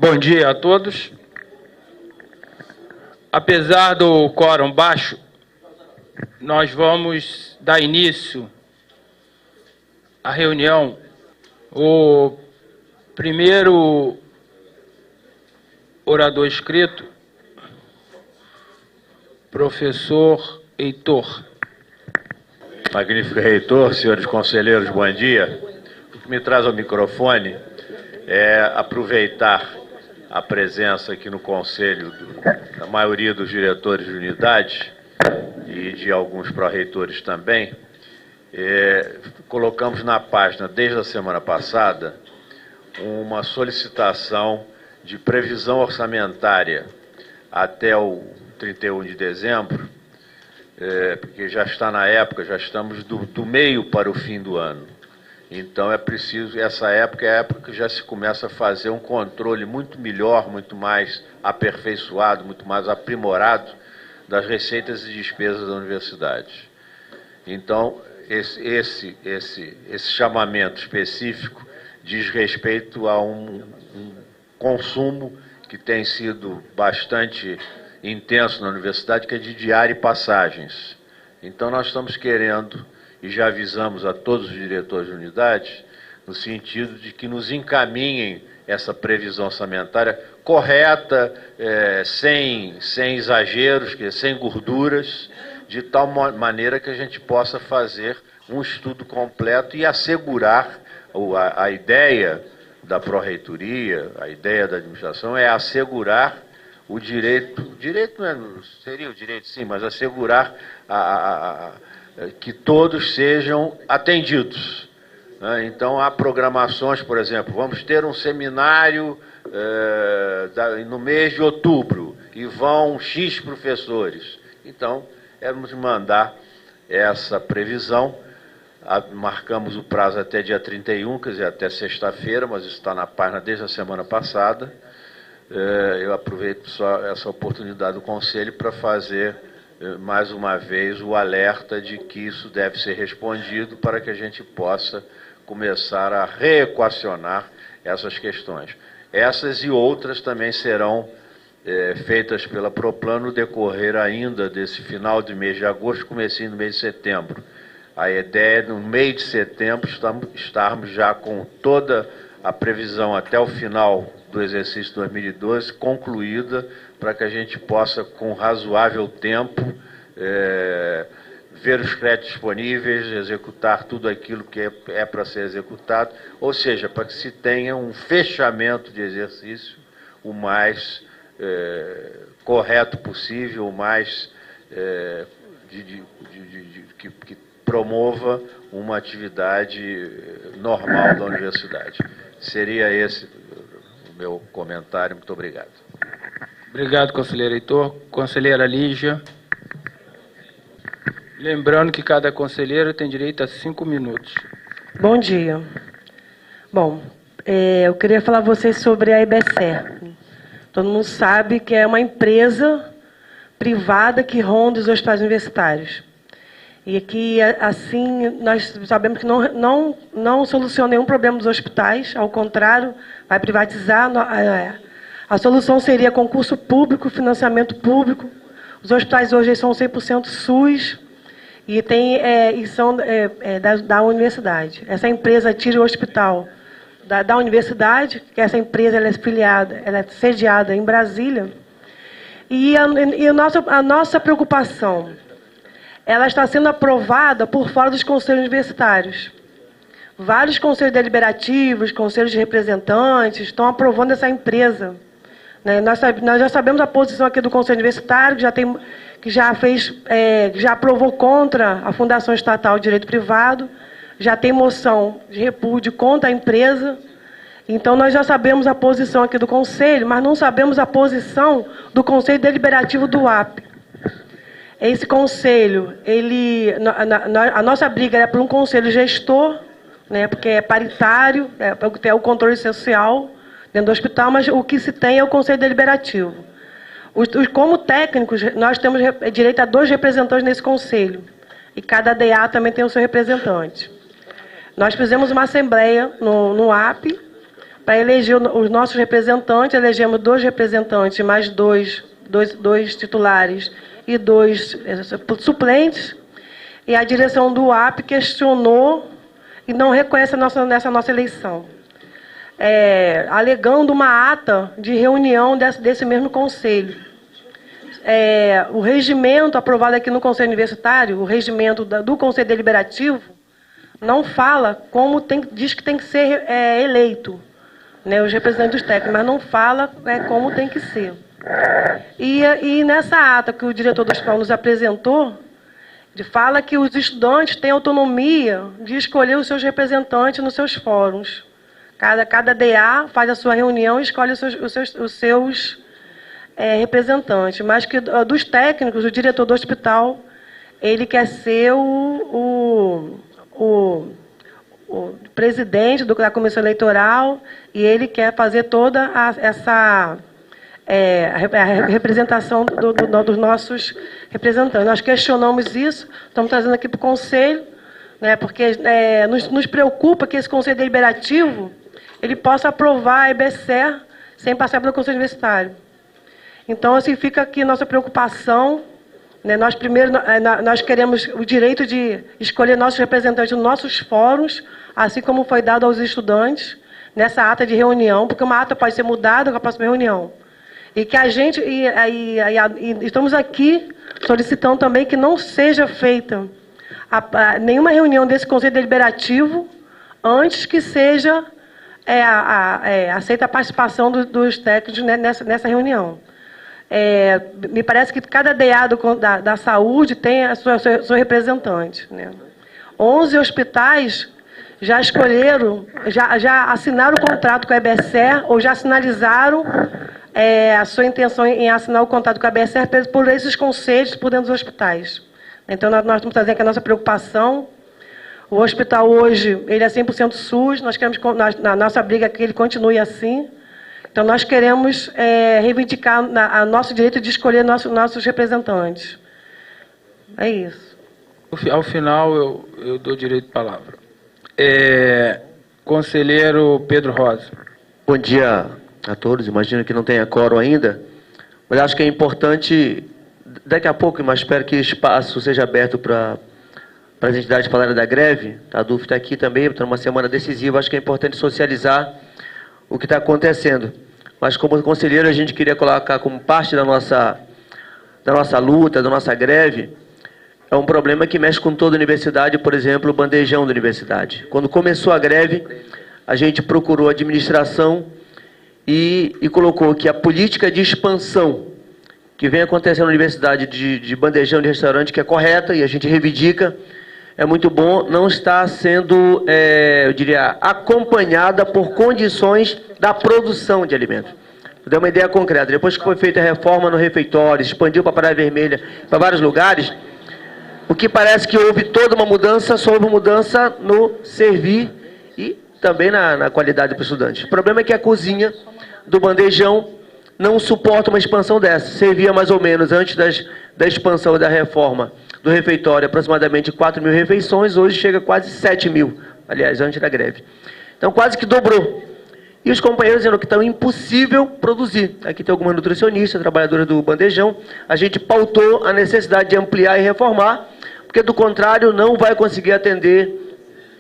Bom dia a todos. Apesar do quórum baixo, nós vamos dar início à reunião. O primeiro orador inscrito, professor Heitor. Magnífico reitor, senhores conselheiros, bom dia. O que me traz ao microfone é aproveitar a presença aqui no Conselho da maioria dos diretores de unidade e de alguns pró-reitores também. Colocamos na página, desde a semana passada, uma solicitação de previsão orçamentária até o 31 de dezembro, porque já está na época, já estamos do meio para o fim do ano. Então é preciso, essa época é a época que já se começa a fazer um controle muito melhor, muito mais aperfeiçoado, muito mais aprimorado das receitas e despesas da universidade. Então, esse chamamento específico diz respeito a um consumo que tem sido bastante intenso na universidade, que é de diária e passagens. Então, nós estamos querendo, e já avisamos a todos os diretores de unidade, no sentido de que nos encaminhem essa previsão orçamentária correta, sem exageros, sem gorduras, de tal maneira que a gente possa fazer um estudo completo e assegurar a ideia da pró-reitoria, a ideia da administração é assegurar o direito não seria o direito sim, mas assegurar que todos sejam atendidos, né? Então, há programações, por exemplo, vamos ter um seminário no mês de outubro e vão X professores. Então, vamos mandar essa previsão, marcamos o prazo até dia 31, quer dizer, até sexta-feira, mas isso está na página desde a semana passada. Eu aproveito só essa oportunidade do Conselho para fazer mais uma vez o alerta de que isso deve ser respondido para que a gente possa começar a reequacionar essas questões. Essas e outras também serão feitas pela Proplan no decorrer ainda desse final de mês de agosto, comecinho do mês de setembro. A ideia é, no mês de setembro, estarmos já com toda a previsão até o final do exercício 2012 concluída, para que a gente possa, com razoável tempo, ver os créditos disponíveis, executar tudo aquilo que é para ser executado, ou seja, para que se tenha um fechamento de exercício o mais correto possível, o mais que promova uma atividade normal da universidade. Seria esse o meu comentário. Muito obrigado. Obrigado, conselheiro Heitor. Conselheira Lígia. Lembrando que cada conselheiro tem direito a 5 minutos. Bom dia. Bom, eu queria falar a vocês sobre a EBSER. Todo mundo sabe que é uma empresa privada que ronda os hospitais universitários. E que, assim, nós sabemos que não soluciona nenhum problema dos hospitais, ao contrário, vai privatizar. A solução seria concurso público, financiamento público. Os hospitais hoje são 100% SUS e são da universidade. Essa empresa tira o hospital da universidade, que essa empresa ela é filiada, ela é sediada em Brasília. E a nossa preocupação, ela está sendo aprovada por fora dos conselhos universitários. Vários conselhos deliberativos, conselhos de representantes estão aprovando essa empresa. Nós já sabemos a posição aqui do Conselho Universitário, que já aprovou contra a Fundação Estatal de Direito Privado, já tem moção de repúdio contra a empresa. Então, nós já sabemos a posição aqui do Conselho, mas não sabemos a posição do Conselho Deliberativo do UAP. Esse conselho, a nossa briga é por um conselho gestor, né, porque é paritário, é o controle social dentro do hospital, mas o que se tem é o conselho deliberativo. Como técnicos, nós temos direito a 2 representantes nesse conselho, e cada DA também tem o seu representante. Nós fizemos uma assembleia no AP para eleger os nossos representantes. Elegemos 2 representantes, mais dois titulares e 2 suplentes. E a direção do UAP questionou e não reconhece nessa nossa eleição, alegando uma ata de reunião desse mesmo conselho. O regimento aprovado aqui no Conselho Universitário, o regimento do Conselho Deliberativo, não fala como diz que tem que ser eleito, né, os representantes técnicos, mas não fala como tem que ser. E nessa ata que o diretor do hospital nos apresentou, ele fala que os estudantes têm autonomia de escolher os seus representantes nos seus fóruns. Cada DA faz a sua reunião e escolhe os seus representantes, mas que dos técnicos, o diretor do hospital, ele quer ser o presidente da comissão eleitoral, e ele quer fazer toda essa a representação dos nossos representantes. Nós questionamos isso, estamos trazendo aqui para o Conselho, né, porque nos preocupa que esse Conselho Deliberativo ele possa aprovar a EBSER sem passar pelo Conselho Universitário. Então, assim, fica aqui nossa preocupação, né? Nós, primeiro, nós queremos o direito de escolher nossos representantes nos nossos fóruns, assim como foi dado aos estudantes, nessa ata de reunião, porque uma ata pode ser mudada com a próxima reunião. E que a gente, estamos aqui solicitando também que não seja feita nenhuma reunião desse Conselho Deliberativo antes que seja aceita a participação dos técnicos nessa reunião. Me parece que cada DA da saúde tem a sua representante, né? 11 hospitais já escolheram, já assinaram o contrato com a EBSER ou já sinalizaram a sua intenção em assinar o contrato com a EBSER por esses conselhos por dentro dos hospitais. Então, nós estamos trazendo aqui a nossa preocupação. O hospital hoje, ele é 100% SUS, nós queremos, na nossa briga, que ele continue assim. Então, nós queremos reivindicar o nosso direito de escolher nossos representantes. É isso. Ao final, eu dou direito de palavra. Conselheiro Pedro Rosa. Bom dia a todos. Imagino que não tenha quórum ainda, mas acho que é importante, daqui a pouco, mas espero que o espaço seja aberto para as entidades falarem da greve. A DUF está aqui também, está numa semana decisiva, acho que é importante socializar o que está acontecendo. Mas, como conselheiro, a gente queria colocar como parte da nossa luta, da nossa greve, é um problema que mexe com toda a universidade, por exemplo, o bandejão da universidade. Quando começou a greve, a gente procurou a administração e colocou que a política de expansão que vem acontecendo na universidade de bandejão de restaurante, que é correta e a gente reivindica, é muito bom, não está sendo, eu diria, acompanhada por condições da produção de alimentos. Vou dar uma ideia concreta. Depois que foi feita a reforma no refeitório, expandiu para a Praia Vermelha, para vários lugares, o que parece que houve toda uma mudança, só houve mudança no servir e também na qualidade para o estudante. O problema é que a cozinha do bandejão não suporta uma expansão dessa. Servia mais ou menos, antes da expansão da reforma do refeitório, aproximadamente 4.000 refeições, hoje chega a quase 7.000, aliás, antes da greve. Então, quase que dobrou. E os companheiros dizendo que está impossível produzir. Aqui tem algumas nutricionistas, trabalhadoras do bandejão. A gente pautou a necessidade de ampliar e reformar, porque, do contrário, não vai conseguir atender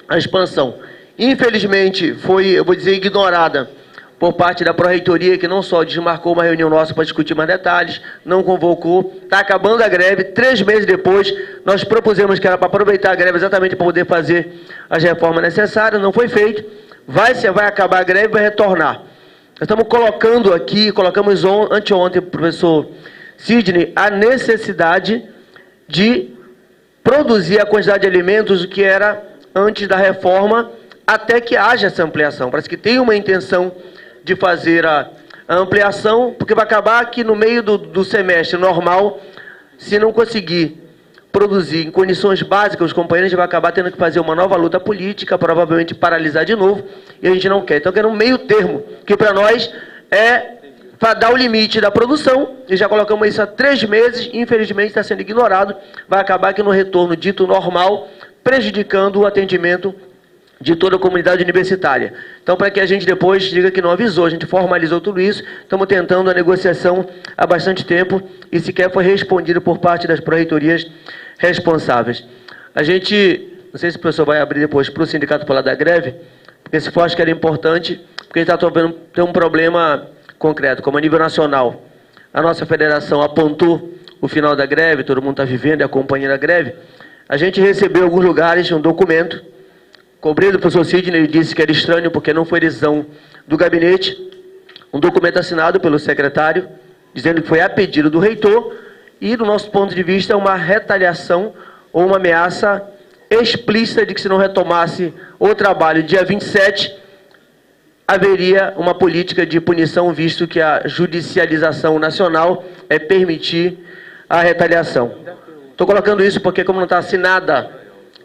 a expansão. Infelizmente, foi, eu vou dizer, ignorada por parte da Pró-Reitoria, que não só desmarcou uma reunião nossa para discutir mais detalhes, não convocou, está acabando a greve. 3 meses depois, nós propusemos que era para aproveitar a greve exatamente para poder fazer as reformas necessárias, não foi feito, vai acabar a greve e vai retornar. Nós estamos colocando aqui, colocamos anteontem, professor Sidney, a necessidade de produzir a quantidade de alimentos que era antes da reforma, até que haja essa ampliação. Parece que tem uma intenção de fazer a ampliação, porque vai acabar que no meio do semestre normal, se não conseguir produzir em condições básicas, os companheiros vão acabar tendo que fazer uma nova luta política, provavelmente paralisar de novo, e a gente não quer. Então, quero um meio termo, que para nós é dar o limite da produção, e já colocamos isso há 3 meses, infelizmente está sendo ignorado, vai acabar que no retorno dito normal, prejudicando o atendimento de toda a comunidade universitária. Então, para que a gente depois diga que não avisou, a gente formalizou tudo isso, estamos tentando a negociação há bastante tempo e sequer foi respondido por parte das pró-reitorias responsáveis. A gente, não sei se o professor vai abrir depois para o sindicato falar da greve, porque se for, acho que era importante, porque a gente está tendo um problema concreto, como a nível nacional. A nossa federação apontou o final da greve, todo mundo está vivendo e acompanhando a greve. A gente recebeu em alguns lugares um documento, cobrei do professor Sidney, ele disse que era estranho porque não foi decisão do gabinete, um documento assinado pelo secretário, dizendo que foi a pedido do reitor, e do nosso ponto de vista é uma retaliação ou uma ameaça explícita de que se não retomasse o trabalho dia 27, haveria uma política de punição, visto que a judicialização nacional é permitir a retaliação. Estou colocando isso porque, como não está assinada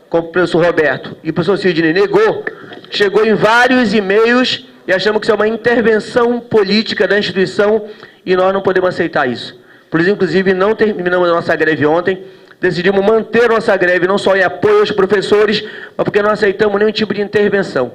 com o professor Roberto e o professor Sidney negou, chegou em vários e-mails e achamos que isso é uma intervenção política da instituição e nós não podemos aceitar isso. Por isso, inclusive, não terminamos a nossa greve ontem, decidimos manter nossa greve não só em apoio aos professores, mas porque não aceitamos nenhum tipo de intervenção.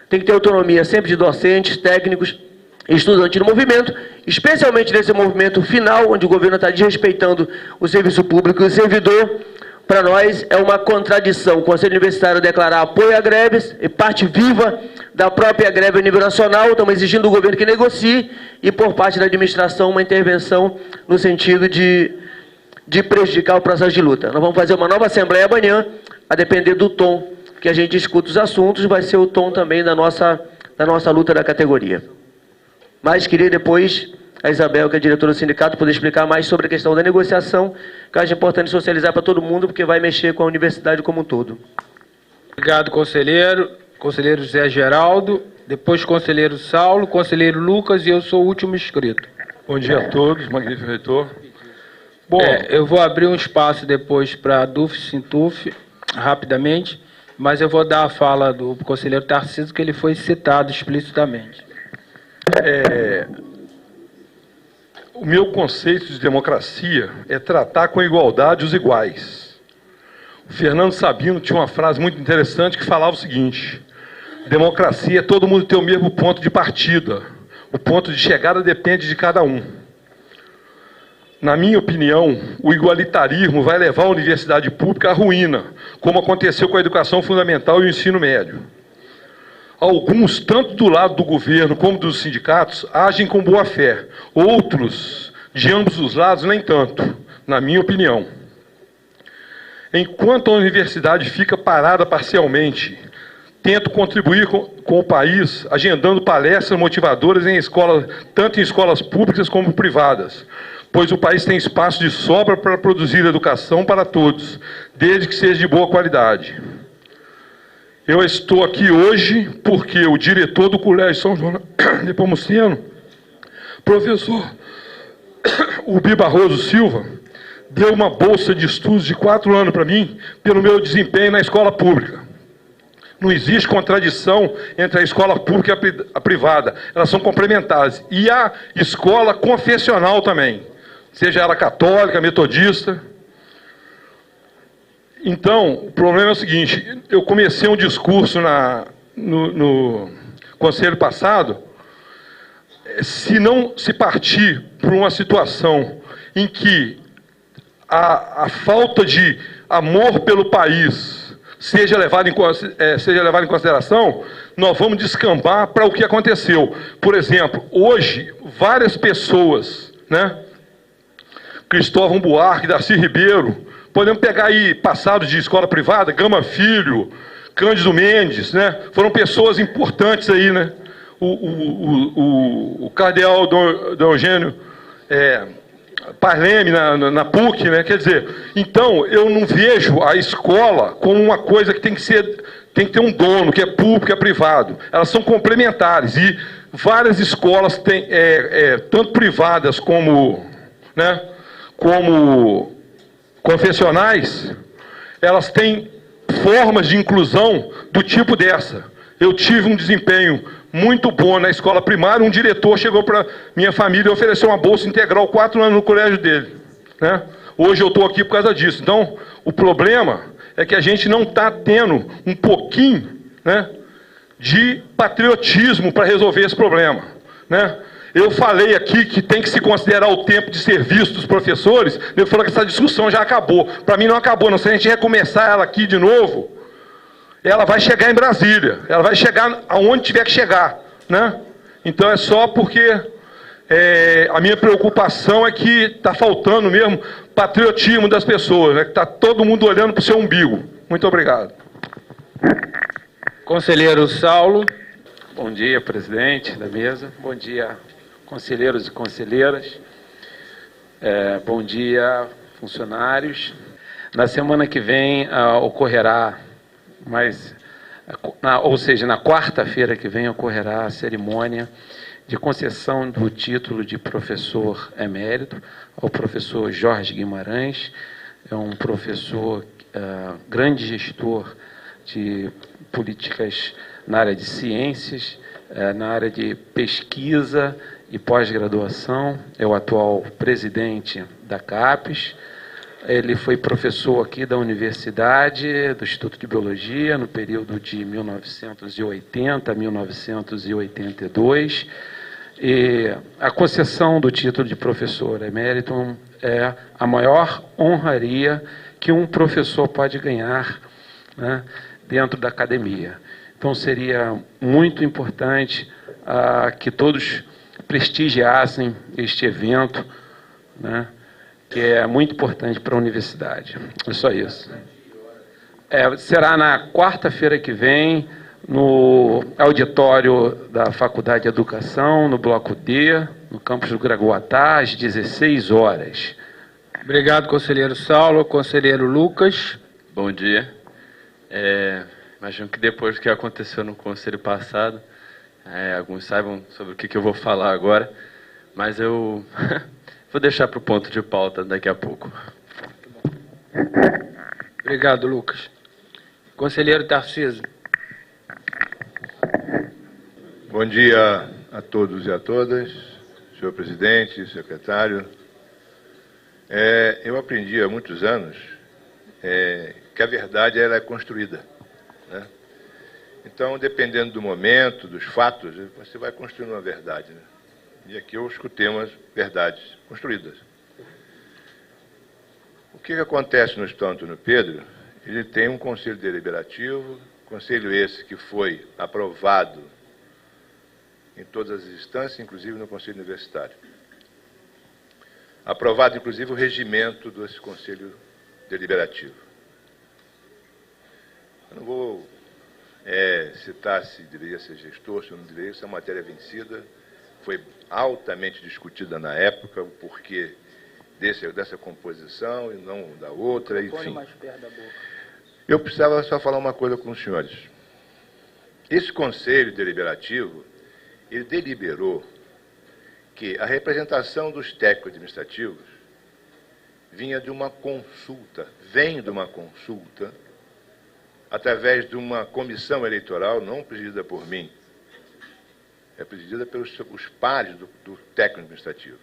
Tem que ter autonomia sempre de docentes, técnicos, estudantes do movimento, especialmente nesse movimento final, onde o governo está desrespeitando o serviço público e o servidor. Para nós é uma contradição o Conselho Universitário declarar apoio a greves e parte viva da própria greve a nível nacional. Estamos exigindo do governo que negocie e, por parte da administração, uma intervenção no sentido de prejudicar o processo de luta. Nós vamos fazer uma nova assembleia amanhã, a depender do tom que a gente escuta os assuntos, vai ser o tom também da nossa luta da categoria. Mas queria depois a Isabel, que é a diretora do sindicato, poder explicar mais sobre a questão da negociação, que eu acho importante socializar para todo mundo, porque vai mexer com a universidade como um todo. Obrigado, conselheiro. Conselheiro José Geraldo, depois conselheiro Saulo, conselheiro Lucas e eu sou o último inscrito. Bom dia a todos, magnífico reitor. Bom, eu vou abrir um espaço depois para Duf Sintuf, rapidamente, mas eu vou dar a fala do conselheiro Tarcísio, que ele foi citado explicitamente. o meu conceito de democracia é tratar com igualdade os iguais. O Fernando Sabino tinha uma frase muito interessante que falava o seguinte: democracia é todo mundo ter o mesmo ponto de partida. O ponto de chegada depende de cada um. Na minha opinião, o igualitarismo vai levar a universidade pública à ruína, como aconteceu com a educação fundamental e o ensino médio. Alguns, tanto do lado do governo como dos sindicatos, agem com boa fé. Outros, de ambos os lados, nem tanto, na minha opinião. Enquanto a universidade fica parada parcialmente, tento contribuir com o país, agendando palestras motivadoras em escolas, tanto em escolas públicas como privadas, pois o país tem espaço de sobra para produzir educação para todos, desde que seja de boa qualidade. Eu estou aqui hoje porque o diretor do Colégio São João Nepomuceno, professor Ubi Barroso Silva, deu uma bolsa de estudos de 4 anos para mim, pelo meu desempenho na escola pública. Não existe contradição entre a escola pública e a privada, elas são complementares. E a escola confessional também, seja ela católica, metodista. Então, o problema é o seguinte: eu comecei um discurso no conselho passado. Se não se partir por uma situação em que a falta de amor pelo país seja levada em consideração, nós vamos descambar para o que aconteceu. Por exemplo, hoje, várias pessoas, né? Cristóvão Buarque, Darcy Ribeiro, podemos pegar aí passados de escola privada, Gama Filho, Cândido Mendes, né? Foram pessoas importantes aí, né? O cardeal Dom Eugênio Parleme na PUC, né? Quer dizer, então eu não vejo a escola como uma coisa que tem que ter um dono, que é público, que é privado. Elas são complementares e várias escolas têm, tanto privadas como, né, como confessionais, elas têm formas de inclusão do tipo dessa. Eu tive um desempenho muito bom na escola primária, um diretor chegou para minha família e ofereceu uma bolsa integral 4 anos no colégio dele, né? Hoje eu estou aqui por causa disso. Então, o problema é que a gente não está tendo um pouquinho, né, de patriotismo para resolver esse problema, né? Eu falei aqui que tem que se considerar o tempo de serviço dos professores. Eu falei que essa discussão já acabou. Para mim não acabou, não. Se a gente recomeçar ela aqui de novo, ela vai chegar em Brasília. Ela vai chegar aonde tiver que chegar, né? Então é só porque a minha preocupação é que está faltando mesmo patriotismo das pessoas, né? Que está todo mundo olhando para o seu umbigo. Muito obrigado. Conselheiro Saulo. Bom dia, presidente da mesa. Bom dia, conselheiros e conselheiras. Bom dia, funcionários. Na semana que vem ocorrerá, ou seja, na quarta-feira que vem ocorrerá a cerimônia de concessão do título de professor emérito ao professor Jorge Guimarães. É um professor, grande gestor de políticas na área de ciências, na área de pesquisa e pós-graduação. É o atual presidente da CAPES. Ele foi professor aqui da Universidade, do Instituto de Biologia, no período de 1980 a 1982. E a concessão do título de professor emérito é a maior honraria que um professor pode ganhar, né, dentro da academia. Então, seria muito importante que todos prestigiassem este evento, né, que é muito importante para a universidade. É só isso. Será na quarta-feira que vem, no auditório da Faculdade de Educação, no Bloco D, no campus do Gragoatá, às 16 horas. Obrigado, conselheiro Saulo. Conselheiro Lucas. Bom dia. Imagino que depois do que aconteceu no conselho passado, alguns saibam sobre o que eu vou falar agora, mas eu vou deixar para o ponto de pauta daqui a pouco. Obrigado, Lucas. Conselheiro Tarcísio. Bom dia a todos e a todas, senhor presidente, secretário. Eu aprendi há muitos anos que a verdade ela é construída, né? Então, dependendo do momento, dos fatos, você vai construindo uma verdade, né? E aqui eu escutei umas verdades construídas. O que acontece no Hospital Antônio Pedro? Ele tem um conselho deliberativo, conselho esse que foi aprovado em todas as instâncias, inclusive no Conselho Universitário. Aprovado, inclusive, o regimento desse Conselho Deliberativo. Eu não vou citar se deveria ser gestor, se não deveria, isso é uma matéria vencida, foi altamente discutida na época, o porquê dessa composição e não da outra, enfim. Eu precisava só falar uma coisa com os senhores. Esse Conselho Deliberativo, ele deliberou que a representação dos técnicos administrativos vem de uma consulta, através de uma comissão eleitoral, não presidida por mim, é presidida pelos pares do técnico administrativo.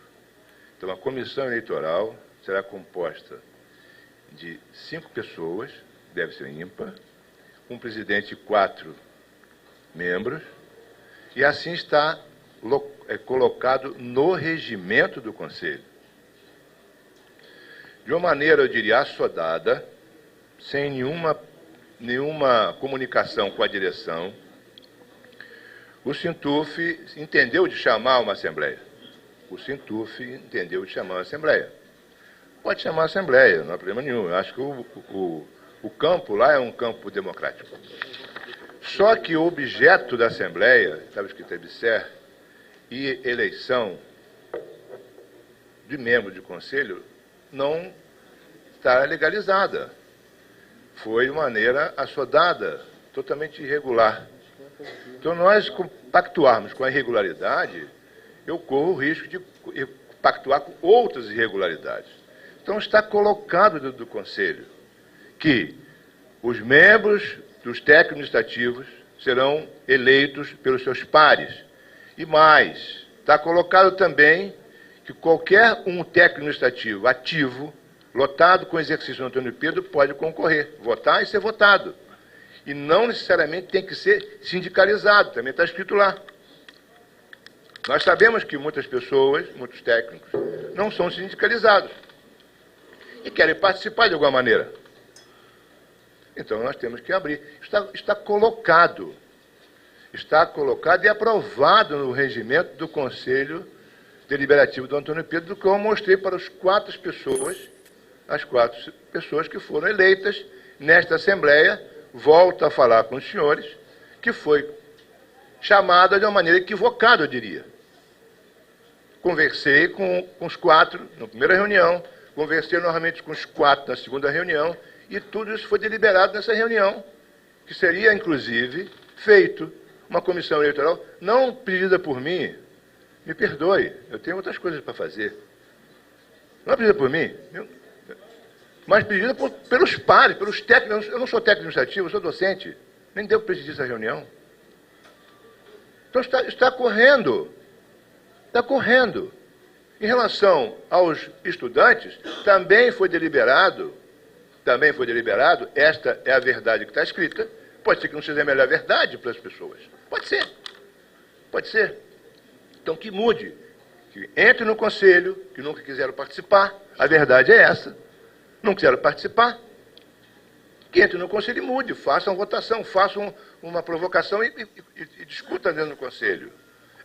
Então, a comissão eleitoral será composta de 5 pessoas, deve ser ímpar, um presidente e 4 membros, e assim está colocado no regimento do Conselho. De uma maneira, eu diria, assodada, sem nenhuma comunicação com a direção, o Sintuf entendeu de chamar uma assembleia. Pode chamar a assembleia, não há problema nenhum. Eu acho que o campo lá é um campo democrático. Só que o objeto da assembleia, estava escrito EBSER, e eleição de membro de conselho, não está legalizada. Foi de maneira assodada, totalmente irregular. Então, nós pactuarmos com a irregularidade, eu corro o risco de pactuar com outras irregularidades. Então, está colocado dentro do Conselho que os membros dos técnicos administrativos serão eleitos pelos seus pares. E mais, está colocado também que qualquer um técnico administrativo ativo, lotado com exercício no Antônio Pedro, pode concorrer, votar e ser votado. E não necessariamente tem que ser sindicalizado, também está escrito lá. Nós sabemos que muitas pessoas, muitos técnicos, não são sindicalizados e querem participar de alguma maneira. Então, nós temos que abrir. Está colocado e aprovado no regimento do Conselho Deliberativo do Antônio Pedro, do que eu mostrei para as quatro pessoas que foram eleitas nesta Assembleia. Volto a falar com os senhores, que foi chamada de uma maneira equivocada, eu diria. Conversei com os quatro na primeira reunião, conversei novamente com os quatro na segunda reunião, e tudo isso foi deliberado nessa reunião, que seria, inclusive, feito uma comissão eleitoral, não pedida por mim, me perdoe, eu tenho outras coisas para fazer. Não é pedida por mim, mas pedida pelos pares, pelos técnicos. Eu não sou técnico administrativo, eu sou docente, nem devo presidir essa reunião. Então está correndo. Está correndo. Em relação aos estudantes, também foi deliberado, esta é a verdade que está escrita, pode ser que não seja a melhor verdade para as pessoas. Pode ser. Então que mude, que entre no conselho, que nunca quiseram participar, a verdade é essa, não quiseram participar, que entre no conselho e mude, façam votação, façam uma provocação e discutam dentro do conselho.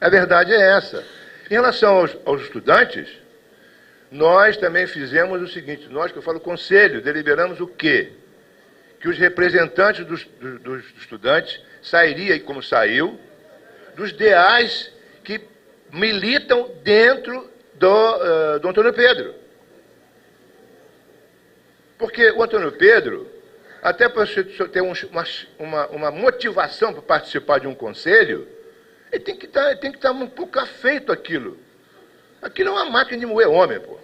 A verdade é essa. Em relação aos estudantes, nós também fizemos o seguinte, nós que eu falo conselho, deliberamos o quê? Que os representantes dos estudantes sairiam, como saiu, dos ideais que militam dentro do Antônio Pedro. Porque o Antônio Pedro, até para você ter uma motivação para participar de um conselho, ele tem que estar um pouco afeito àquilo. Aquilo é uma máquina de moer homem, pô.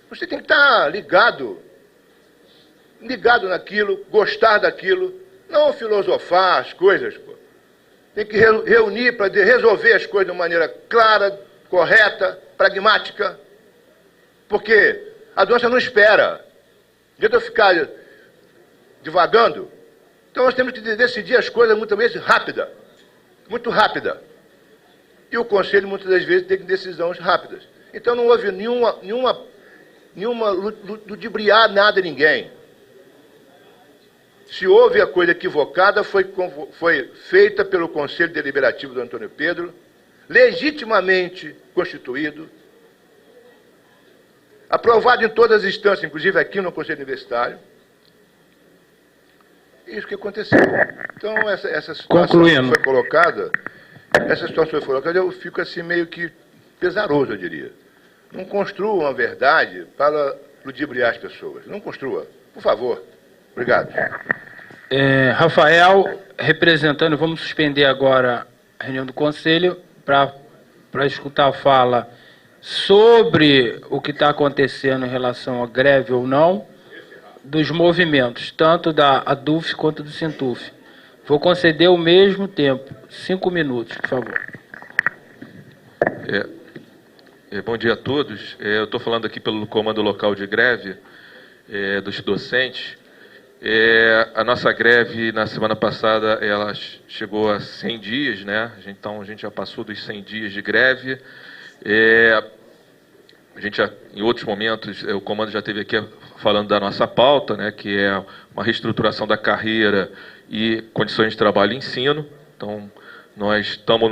Você tem que estar ligado naquilo, gostar daquilo, não filosofar as coisas, pô. Tem que reunir para resolver as coisas de uma maneira clara, correta, pragmática. Porque a doença não espera. Não adianta eu ficar divagando. Então nós temos que decidir as coisas muitas vezes muito rápida. E o Conselho muitas das vezes tem decisões rápidas. Então não houve nenhuma ludibriar nada a ninguém. Se houve a coisa equivocada, foi feita pelo Conselho Deliberativo do Antônio Pedro, legitimamente constituído, aprovado em todas as instâncias, inclusive aqui no Conselho Universitário. Isso que aconteceu. Então, essa situação que foi colocada, eu fico assim meio que pesaroso, eu diria. Não construa uma verdade para ludibriar as pessoas. Não construa. Por favor. Obrigado. Rafael, representando, vamos suspender agora a reunião do Conselho para escutar a fala sobre o que está acontecendo em relação à greve ou não dos movimentos, tanto da ADUF quanto do Sintuf. Vou conceder o mesmo tempo, 5 minutos, por favor. Bom dia a todos. Eu estou falando aqui pelo Comando Local de Greve dos docentes. A nossa greve, na semana passada, ela chegou a 100 dias, né? Então, a gente já passou dos 100 dias de greve. A gente em outros momentos, o Comando já esteve aqui falando da nossa pauta, né? Que é uma reestruturação da carreira e condições de trabalho e ensino. Então, nós estamos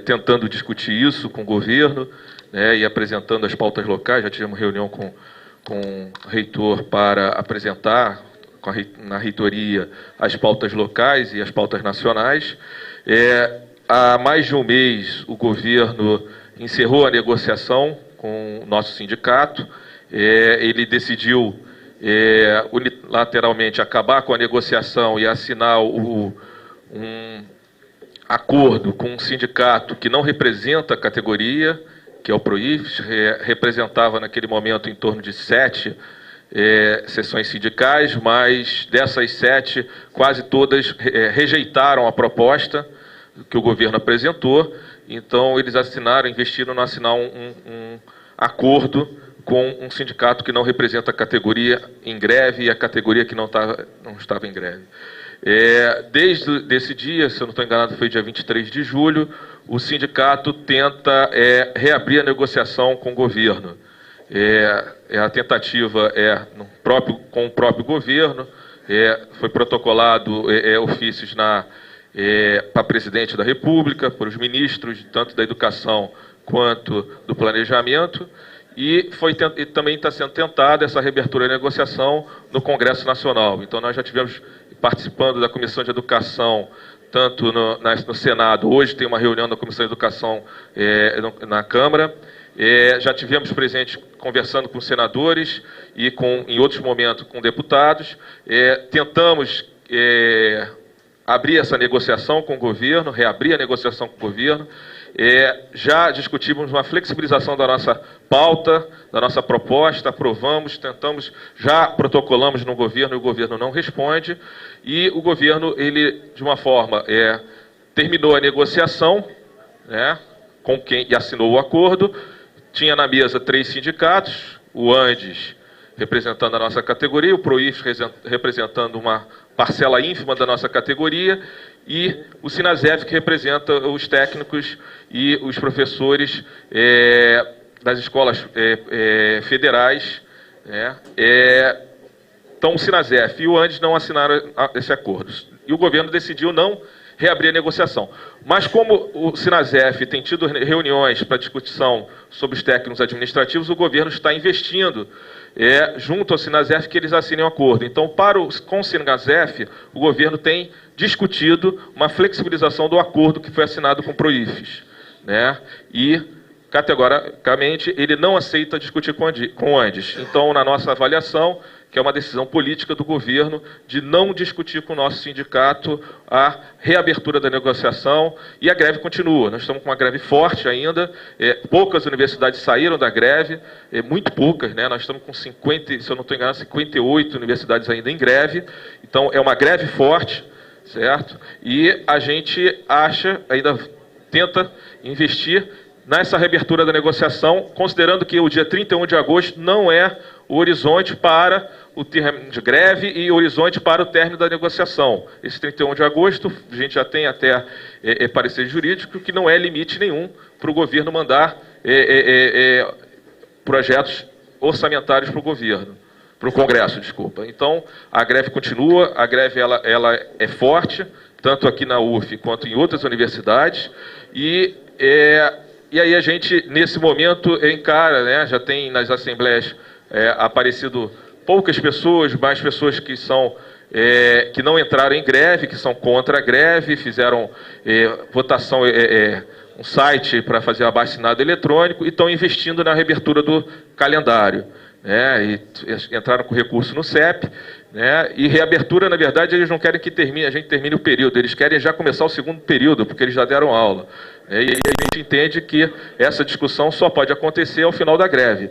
tentando discutir isso com o governo, né? E apresentando as pautas locais. Já tivemos reunião com o reitor para apresentar na reitoria as pautas locais e as pautas nacionais. Há mais de um mês, o governo encerrou a negociação com o nosso sindicato. Ele decidiu unilateralmente acabar com a negociação e assinar um acordo com um sindicato que não representa a categoria, que é o PROIFES, representava naquele momento em torno de 7 seções sindicais, mas dessas 7, quase todas rejeitaram a proposta que o governo apresentou. Então, eles investiram em assinar um acordo com um sindicato que não representa a categoria em greve e a categoria que não estava em greve. Desde esse dia, se eu não estou enganado, foi dia 23 de julho, o sindicato tenta reabrir a negociação com o governo. A tentativa com o próprio governo, foi protocolado ofícios para a presidente da República, para os ministros, tanto da Educação quanto do Planejamento, e também está sendo tentada essa reabertura da negociação no Congresso Nacional. Então, nós já tivemos participando da Comissão de Educação, tanto no Senado, hoje tem uma reunião da Comissão de Educação na Câmara, já tivemos presente conversando com senadores e em outros momentos com deputados, tentamos abrir essa negociação com o governo, reabrir a negociação com o governo, já discutimos uma flexibilização da nossa pauta, da nossa proposta, aprovamos, tentamos, já protocolamos no governo e o governo não responde, e o governo, ele, de uma forma, terminou a negociação, né, com quem assinou o acordo, tinha na mesa 3 sindicatos, o Andes representando a nossa categoria, o PROIF representando uma parcela ínfima da nossa categoria, e o Sinasef, que representa os técnicos e os professores das escolas federais. Então, o Sinasef e o Andes não assinaram esse acordo. E o governo decidiu não reabrir a negociação. Mas como o Sinasef tem tido reuniões para discussão sobre os técnicos administrativos, o governo está investindo junto ao Sinasef que eles assinem o acordo. Então, com o Sinasef, o governo tem discutido uma flexibilização do acordo que foi assinado com o PROIFES, né? E, categoricamente, ele não aceita discutir com o Andes. Então, na nossa avaliação, que é uma decisão política do governo de não discutir com o nosso sindicato a reabertura da negociação, e a greve continua. Nós estamos com uma greve forte ainda, poucas universidades saíram da greve, muito poucas, né? Nós estamos com 50, se eu não estou enganado, 58 universidades ainda em greve, então é uma greve forte, certo? E a gente ainda tenta investir nessa reabertura da negociação, considerando que o dia 31 de agosto não é o horizonte para o termo de greve e o horizonte para o término da negociação. Esse 31 de agosto, a gente já tem até parecer jurídico que não é limite nenhum para o governo mandar projetos orçamentários para o governo, para o Congresso, desculpa. Então, a greve continua, a greve ela é forte, tanto aqui na UF quanto em outras universidades, e aí a gente, nesse momento, encara, né, já tem nas assembleias aparecido poucas pessoas, mais pessoas que que não entraram em greve, que são contra a greve, fizeram votação, um site para fazer abaixo-assinado eletrônico e estão investindo na reabertura do calendário, né, e entraram com recurso no CEP, né, e reabertura, na verdade, eles não querem que a gente termine o período, eles querem já começar o segundo período, porque eles já deram aula. E a gente entende que essa discussão só pode acontecer ao final da greve.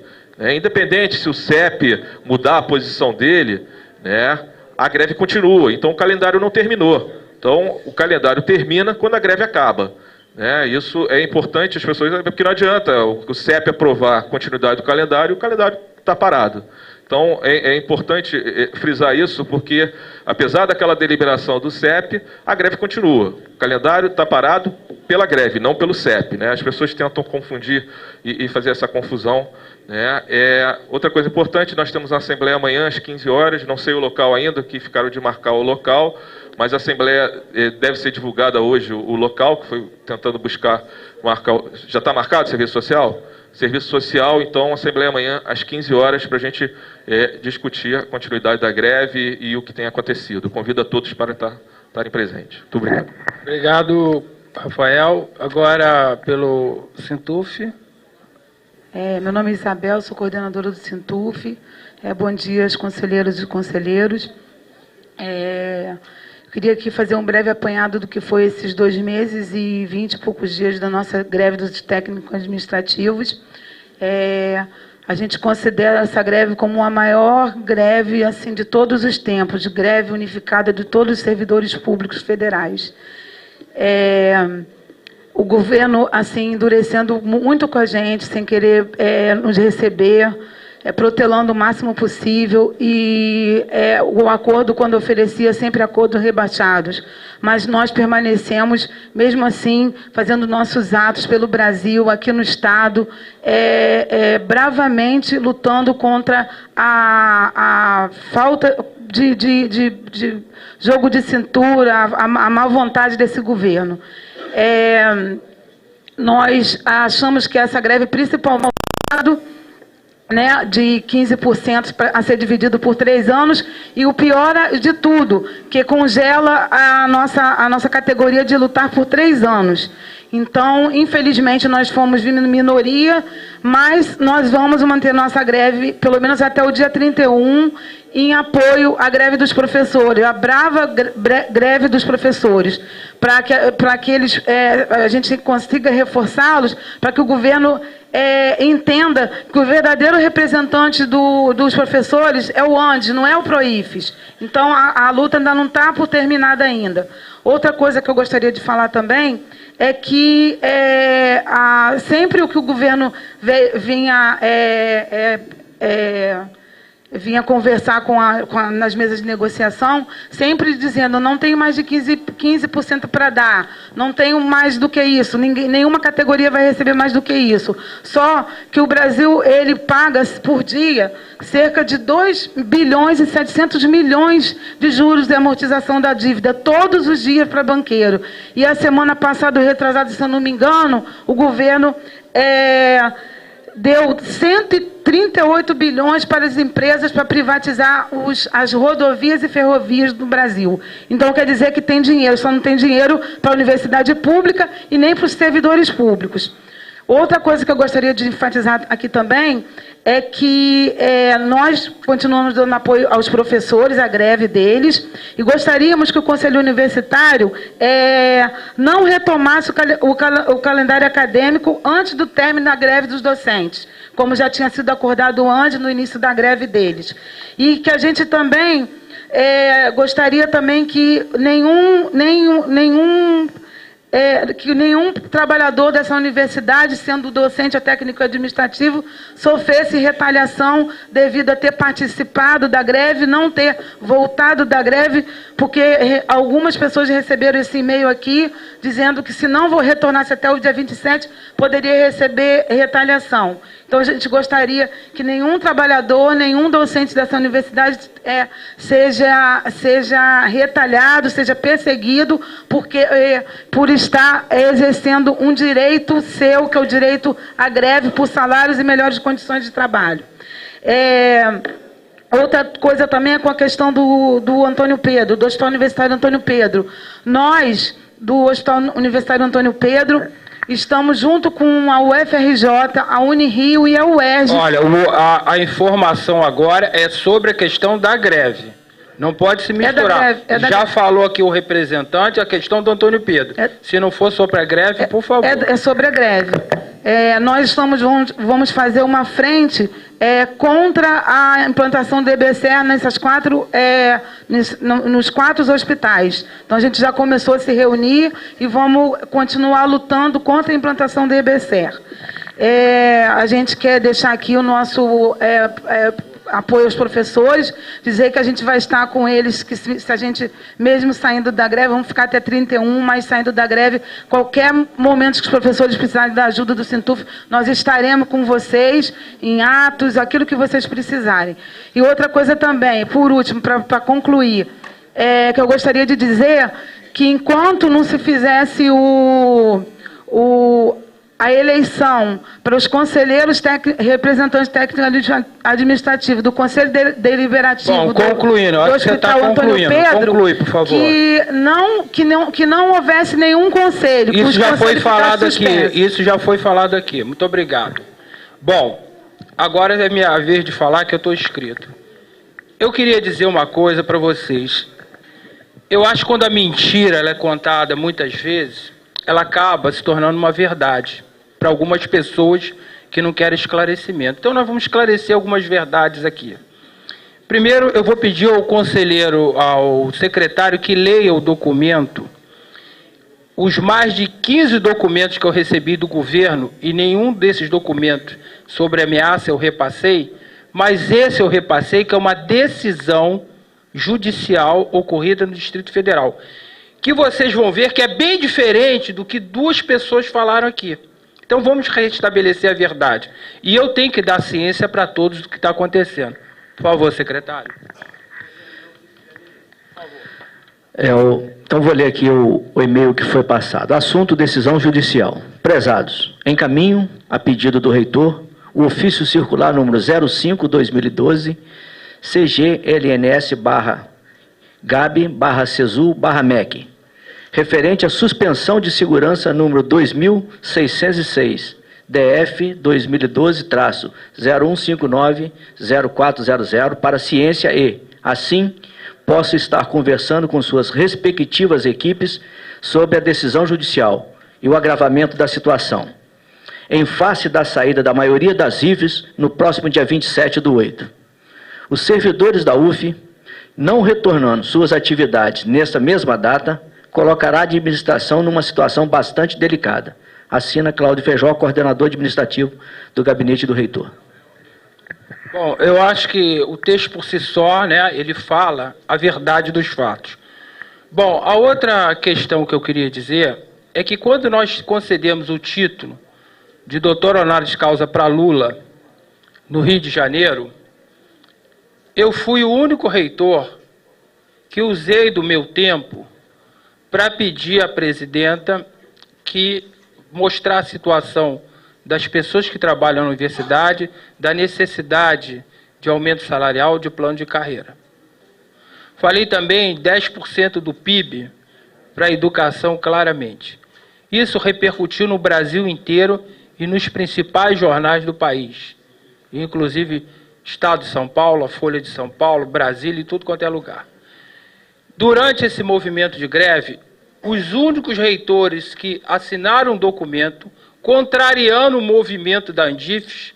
Independente se o CEP mudar a posição dele, né, a greve continua, então o calendário não terminou. Então, o calendário termina quando a greve acaba. Isso é importante, as pessoas, porque não adianta o CEP aprovar a continuidade do calendário, o calendário está parado. Então, é importante frisar isso, porque, apesar daquela deliberação do CEP, a greve continua. O calendário está parado pela greve, não pelo CEP. Né? As pessoas tentam confundir e fazer essa confusão. Né? Outra coisa importante, nós temos uma assembleia amanhã às 15 horas, não sei o local ainda, que ficaram de marcar o local, mas a assembleia deve ser divulgada hoje, o local, que foi tentando marcar. Já está marcado o serviço social? Serviço social, então, assembleia amanhã às 15 horas para a gente discutir a continuidade da greve e o que tem acontecido. Convido a todos para estarem presentes. Muito obrigado. Obrigado, Rafael. Agora, pelo Sintuf. Meu nome é Isabel, sou coordenadora do Sintuf. Bom dia aos conselheiros e conselheiros. Queria aqui fazer um breve apanhado do que foi esses 2 meses e 20 e poucos dias da nossa greve dos técnicos administrativos. A gente considera essa greve como a maior greve assim, de todos os tempos, de greve unificada de todos os servidores públicos federais. O governo assim endurecendo muito com a gente, sem querer nos receber, protelando o máximo possível, e o acordo, quando oferecia, sempre acordos rebaixados. Mas nós permanecemos, mesmo assim, fazendo nossos atos pelo Brasil, aqui no Estado, bravamente lutando contra a falta de jogo de cintura, a má vontade desse governo. Nós achamos que essa greve, principalmente, né, de 15% a ser dividido por 3 anos, e o pior de tudo, que congela a nossa categoria de lutar por 3 anos. Então, infelizmente, nós fomos minoria, mas nós vamos manter nossa greve, pelo menos até o dia 31, em apoio à greve dos professores, a brava greve dos professores, para que a gente consiga reforçá-los, para que o governo entenda que o verdadeiro representante dos professores é o ANDES, não é o PROIFES. Então, a luta ainda não está por terminada ainda. Outra coisa que eu gostaria de falar também é que sempre o que o governo vinha conversar nas mesas de negociação, sempre dizendo: não tenho mais de 15% para dar, não tenho mais do que isso, nenhuma categoria vai receber mais do que isso. Só que o Brasil, ele paga por dia cerca de 2 bilhões e 700 milhões de juros de amortização da dívida, todos os dias para banqueiro. E a semana passada, retrasada, se eu não me engano, o governo deu 138 bilhões para as empresas para privatizar as rodovias e ferrovias do Brasil. Então, quer dizer que tem dinheiro, só não tem dinheiro para a universidade pública e nem para os servidores públicos. Outra coisa que eu gostaria de enfatizar aqui também é que nós continuamos dando apoio aos professores, à greve deles, e gostaríamos que o Conselho Universitário não retomasse o calendário acadêmico antes do término da greve dos docentes, como já tinha sido acordado antes, no início da greve deles. E que a gente também gostaria também que nenhum trabalhador dessa universidade, sendo docente ou técnico administrativo, sofresse retaliação devido a ter participado da greve, não ter voltado da greve, porque algumas pessoas receberam esse e-mail aqui, dizendo que se não retornasse até o dia 27, poderia receber retaliação. Então, a gente gostaria que nenhum trabalhador, nenhum docente dessa universidade seja retalhado, seja perseguido, por estar exercendo um direito seu, que é o direito à greve por salários e melhores condições de trabalho. Outra coisa também é com a questão do Antônio Pedro, do Hospital Universitário Antônio Pedro. Nós, do Hospital Universitário Antônio Pedro, estamos junto com a UFRJ, a Unirio e a UERJ. Olha, a informação agora é sobre a questão da greve. Não pode se misturar. Já falou aqui o representante, a questão do Antônio Pedro. Se não for sobre a greve, por favor. É sobre a greve. Nós vamos fazer uma frente contra a implantação do EBC nos 4 hospitais. Então, a gente já começou a se reunir e vamos continuar lutando contra a implantação do EBC. A gente quer deixar aqui o nosso apoio aos professores, dizer que a gente vai estar com eles, que se a gente, mesmo saindo da greve, vamos ficar até 31, mas saindo da greve, qualquer momento que os professores precisarem da ajuda do Sintuf, nós estaremos com vocês em atos, aquilo que vocês precisarem. E outra coisa também, por último, para concluir, que eu gostaria de dizer que enquanto não se fizesse a eleição para os conselheiros representantes técnicos administrativos do Conselho Deliberativo concluindo, do Hospital Antônio Pedro, conclui, por favor. Que não houvesse nenhum conselho. Isso já foi falado aqui. Muito obrigado. Bom, agora é minha vez de falar, que eu estou inscrito. Eu queria dizer uma coisa para vocês. Eu acho que quando a mentira ela é contada muitas vezes, ela acaba se tornando uma verdade para algumas pessoas que não querem esclarecimento. Então, nós vamos esclarecer algumas verdades aqui. Primeiro, eu vou pedir ao secretário que leia o documento. Os mais de 15 documentos que eu recebi do governo, e nenhum desses documentos sobre ameaça eu repassei, mas esse eu repassei que é uma decisão judicial ocorrida no Distrito Federal, que vocês vão ver que é bem diferente do que duas pessoas falaram aqui. Então vamos restabelecer a verdade. E eu tenho que dar ciência para todos do que está acontecendo. Por favor, secretário. Então vou ler aqui o e-mail que foi passado. Assunto: decisão judicial. Prezados, encaminho, a pedido do reitor, o ofício circular número 05/2012, CGLNS/GAB/CESU/MEC, referente à suspensão de segurança número 2606, DF 2012-0159-0400 para ciência e, assim, posso estar conversando com suas respectivas equipes sobre a decisão judicial e o agravamento da situação, em face da saída da maioria das RIFs no próximo dia 27/8. Os servidores da UF, não retornando suas atividades nesta mesma data, colocará a administração numa situação bastante delicada. Assina Cláudio Feijó, coordenador administrativo do gabinete do reitor. Bom, eu acho que o texto por si só, né, ele fala a verdade dos fatos. Bom, a outra questão que eu queria dizer é que quando nós concedemos o título de doutor honoris causa para Lula no Rio de Janeiro, eu fui o único reitor que usei do meu tempo para pedir à presidenta que mostrar a situação das pessoas que trabalham na universidade, da necessidade de aumento salarial, de plano de carreira. Falei também 10% do PIB para a educação, claramente. Isso repercutiu no Brasil inteiro e nos principais jornais do país, inclusive Estado de São Paulo, a Folha de São Paulo, Brasília e tudo quanto é lugar. Durante esse movimento de greve, os únicos reitores que assinaram um documento contrariando o movimento da Andifes,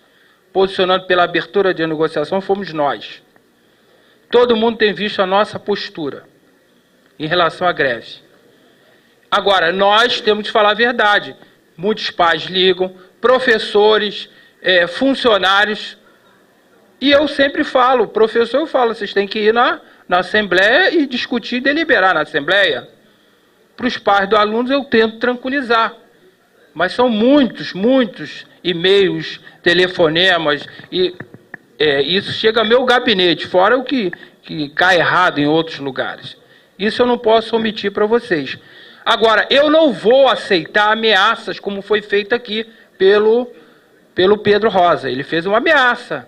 posicionando pela abertura de negociação, fomos nós. Todo mundo tem visto a nossa postura em relação à greve. Agora, nós temos que falar a verdade. Muitos pais ligam, professores, funcionários, e eu sempre falo, professor, eu falo, vocês têm que ir na Assembleia e discutir e deliberar na Assembleia. Para os pais dos alunos eu tento tranquilizar. Mas são muitos e-mails, telefonemas, e isso chega ao meu gabinete, fora o que cai errado em outros lugares. Isso eu não posso omitir para vocês. Agora, eu não vou aceitar ameaças como foi feito aqui pelo Pedro Rosa. Ele fez uma ameaça.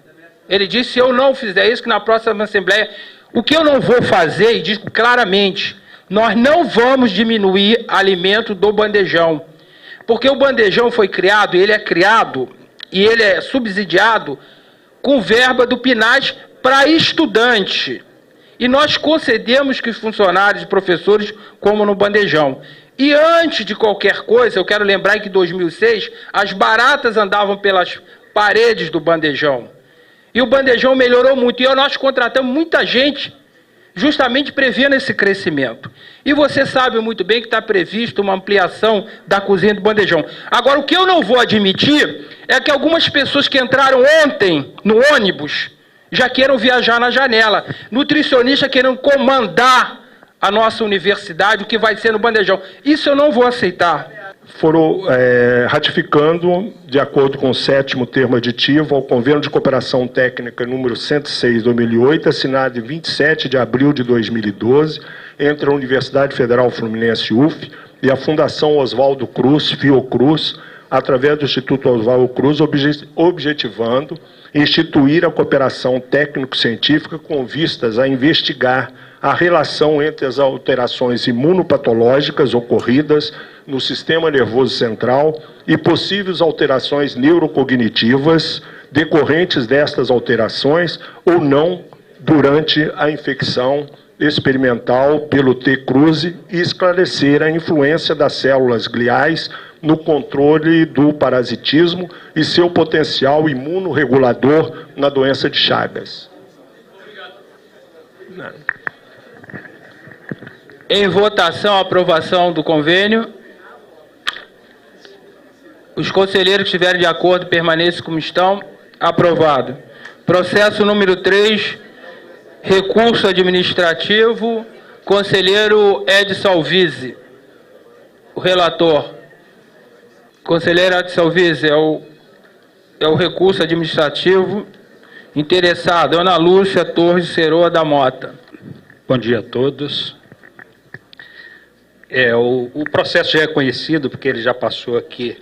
Ele disse, se eu não fizer isso, que na próxima Assembleia... O que eu não vou fazer, e digo claramente, nós não vamos diminuir alimento do bandejão. Porque o bandejão foi criado, ele é criado e ele é subsidiado com verba do PNAS para estudante. E nós concedemos que os funcionários e professores comam no bandejão. E antes de qualquer coisa, eu quero lembrar que em 2006, as baratas andavam pelas paredes do bandejão. E o bandejão melhorou muito. E nós contratamos muita gente justamente prevendo esse crescimento. E você sabe muito bem que está previsto uma ampliação da cozinha do bandejão. Agora, o que eu não vou admitir é que algumas pessoas que entraram ontem no ônibus já queiram viajar na janela. Nutricionista querendo comandar a nossa universidade, o que vai ser no bandejão. Isso eu não vou aceitar. Foram ratificando, de acordo com o 7º termo aditivo, ao Convênio de Cooperação Técnica número 106/2008, assinado em 27 de abril de 2012, entre a Universidade Federal Fluminense UF e a Fundação Oswaldo Cruz, Fiocruz, através do Instituto Oswaldo Cruz, objetivando instituir a cooperação técnico-científica com vistas a investigar a relação entre as alterações imunopatológicas ocorridas no sistema nervoso central e possíveis alterações neurocognitivas decorrentes destas alterações ou não durante a infecção experimental pelo T. cruzi e esclarecer a influência das células gliais no controle do parasitismo e seu potencial imunorregulador na doença de Chagas. Em votação, a aprovação do convênio. Os conselheiros que estiverem de acordo permaneçam como estão. Aprovado. Processo número 3, recurso administrativo, conselheiro Edson Alvise. O relator. Conselheiro Edson Alvise, é o recurso administrativo. Interessado, Ana Lúcia Torres Ceroa da Mota. Bom dia a todos. O processo já é conhecido, porque ele já passou aqui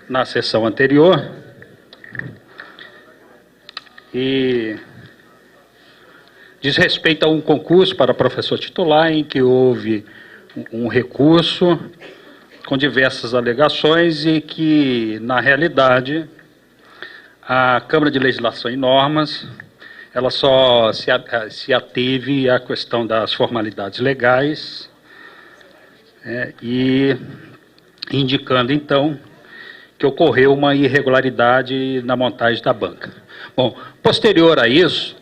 na sessão anterior. E diz respeito a um concurso para professor titular em que houve um recurso com diversas alegações e que, na realidade, a Câmara de Legislação e Normas, ela só se ateve à questão das formalidades legais, e indicando, então, que ocorreu uma irregularidade na montagem da banca. Bom, posterior a isso,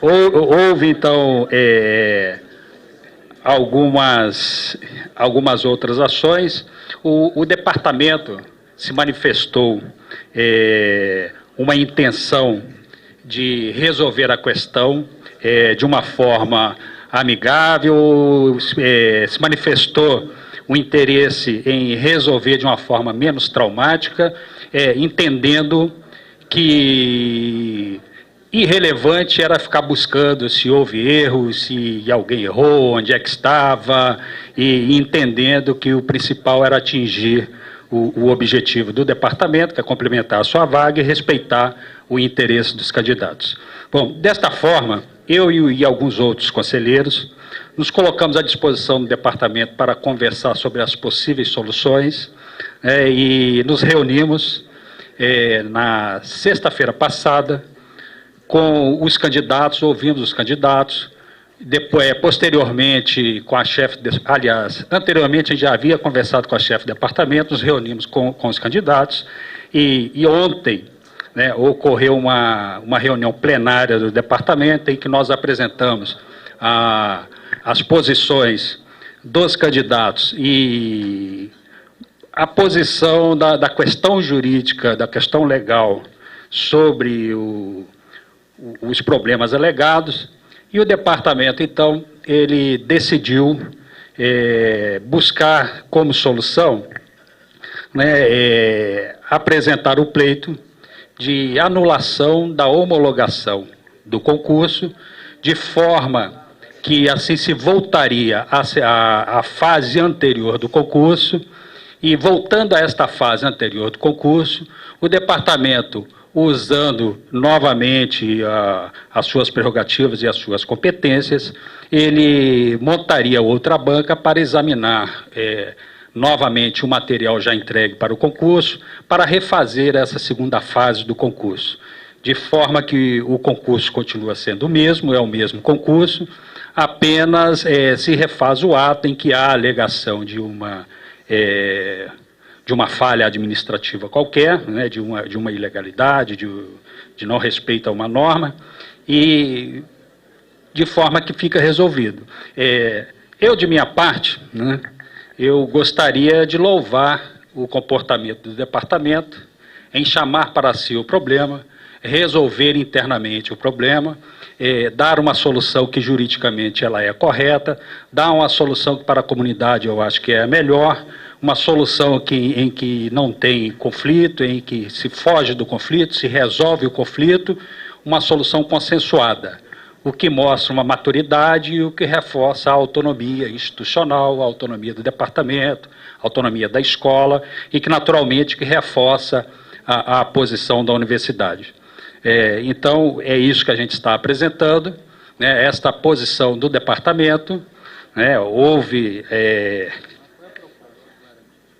houve, então, algumas outras ações. O departamento se manifestou uma intenção de resolver a questão de uma forma amigável, se manifestou um interesse em resolver de uma forma menos traumática, entendendo que irrelevante era ficar buscando se houve erro, se alguém errou, onde é que estava, e entendendo que o principal era atingir o objetivo do departamento, que é complementar a sua vaga e respeitar o interesse dos candidatos. Bom, desta forma, eu e alguns outros conselheiros nos colocamos à disposição do departamento para conversar sobre as possíveis soluções, e nos reunimos na sexta-feira passada com os candidatos, ouvimos os candidatos, depois, posteriormente com a chefe, anteriormente a gente já havia conversado com a chefe do departamento, nos reunimos com os candidatos, e ontem ocorreu uma reunião plenária do departamento em que nós apresentamos as posições dos candidatos e a posição da questão jurídica, da questão legal sobre os problemas alegados, e o departamento, então, ele decidiu buscar como solução apresentar o pleito de anulação da homologação do concurso, de forma que assim se voltaria à fase anterior do concurso, e voltando a esta fase anterior do concurso, o departamento, usando novamente as suas prerrogativas e as suas competências, ele montaria outra banca para examinar novamente o material já entregue para o concurso, para refazer essa segunda fase do concurso, de forma que o concurso continua sendo o mesmo, é o mesmo concurso, apenas se refaz o ato em que há alegação de uma falha administrativa qualquer, de uma ilegalidade, de não respeito a uma norma, e de forma que fica resolvido. Eu, de minha parte, eu gostaria de louvar o comportamento do departamento em chamar para si o problema, resolver internamente o problema, dar uma solução que juridicamente ela é correta, dar uma solução que para a comunidade eu acho que é a melhor, uma solução em que não tem conflito, em que se foge do conflito, se resolve o conflito, uma solução consensuada, o que mostra uma maturidade e o que reforça a autonomia institucional, a autonomia do departamento, a autonomia da escola e que naturalmente que reforça a posição da universidade. Então, é isso que a gente está apresentando, esta posição do departamento, houve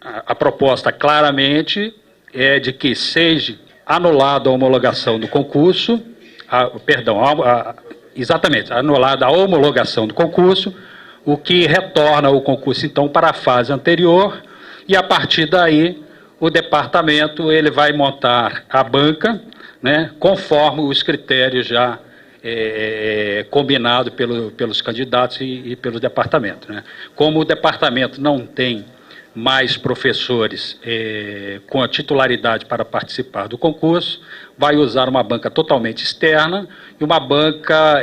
a proposta claramente de que seja anulada a homologação do concurso, exatamente, anulada a homologação do concurso, o que retorna o concurso, então, para a fase anterior, e a partir daí o departamento ele vai montar a banca, conforme os critérios já combinados pelos candidatos e pelo departamento. Como o departamento não tem mais professores com a titularidade para participar do concurso, vai usar uma banca totalmente externa e uma banca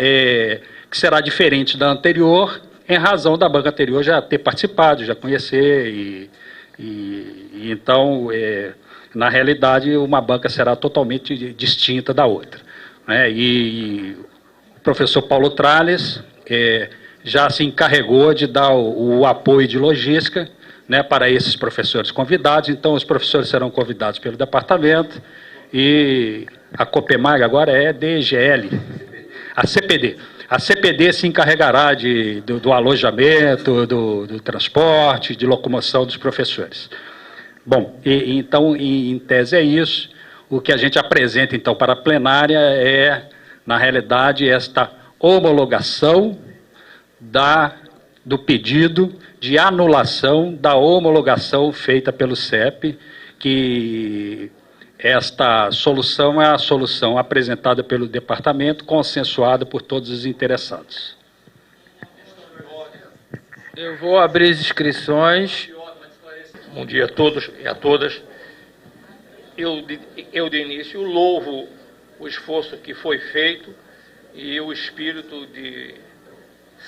que será diferente da anterior, em razão da banca anterior já ter participado, já conhecer, e então, na realidade, uma banca será totalmente distinta da outra, né? E o professor Paulo Tralles já se encarregou de dar o apoio de logística, né, para esses professores convidados. Então, os professores serão convidados pelo departamento e a Copemag agora é DGL, a CPD. A CPD se encarregará do alojamento, do transporte, de locomoção dos professores. Bom, então, em tese é isso. O que a gente apresenta, então, para a plenária na realidade, esta homologação do pedido de anulação da homologação feita pelo CEP, que esta solução é a solução apresentada pelo departamento, consensuada por todos os interessados. Eu vou abrir as inscrições. Bom dia a todos e a todas. Eu de início louvo o esforço que foi feito e o espírito de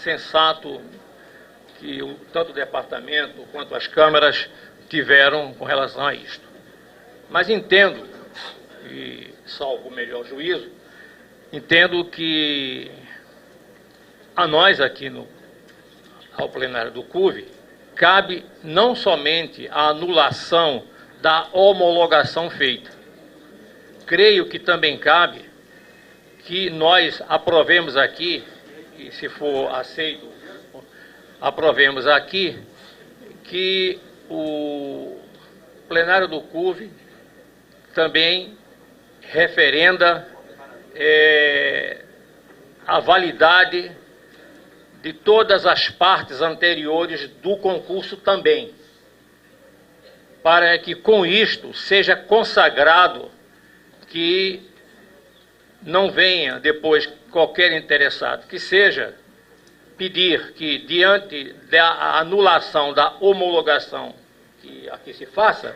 sensato que tanto o departamento quanto as câmaras tiveram com relação a isto. Mas entendo, e salvo o melhor juízo, entendo que a nós aqui ao plenário do CUV cabe não somente a anulação da homologação feita. Creio que também cabe que nós aprovemos aqui, e se for aceito, aprovemos aqui, que o plenário do CUV também referenda a validade de todas as partes anteriores do concurso também, para que com isto seja consagrado que não venha depois qualquer interessado que seja pedir que, diante da anulação da homologação que aqui se faça,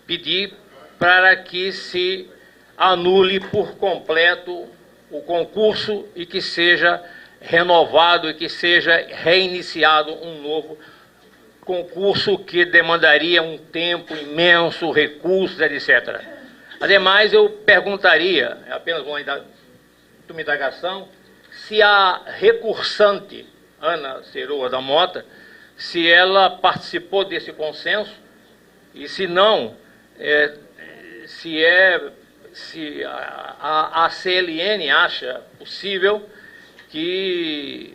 pedir para que se anule por completo o concurso e que seja renovado e que seja reiniciado um novo concurso que demandaria um tempo imenso, recursos, etc. Ademais, eu perguntaria, é apenas uma indagação, se a recursante, Ana Ceroa da Mota, se ela participou desse consenso e se não, se a CLN acha possível que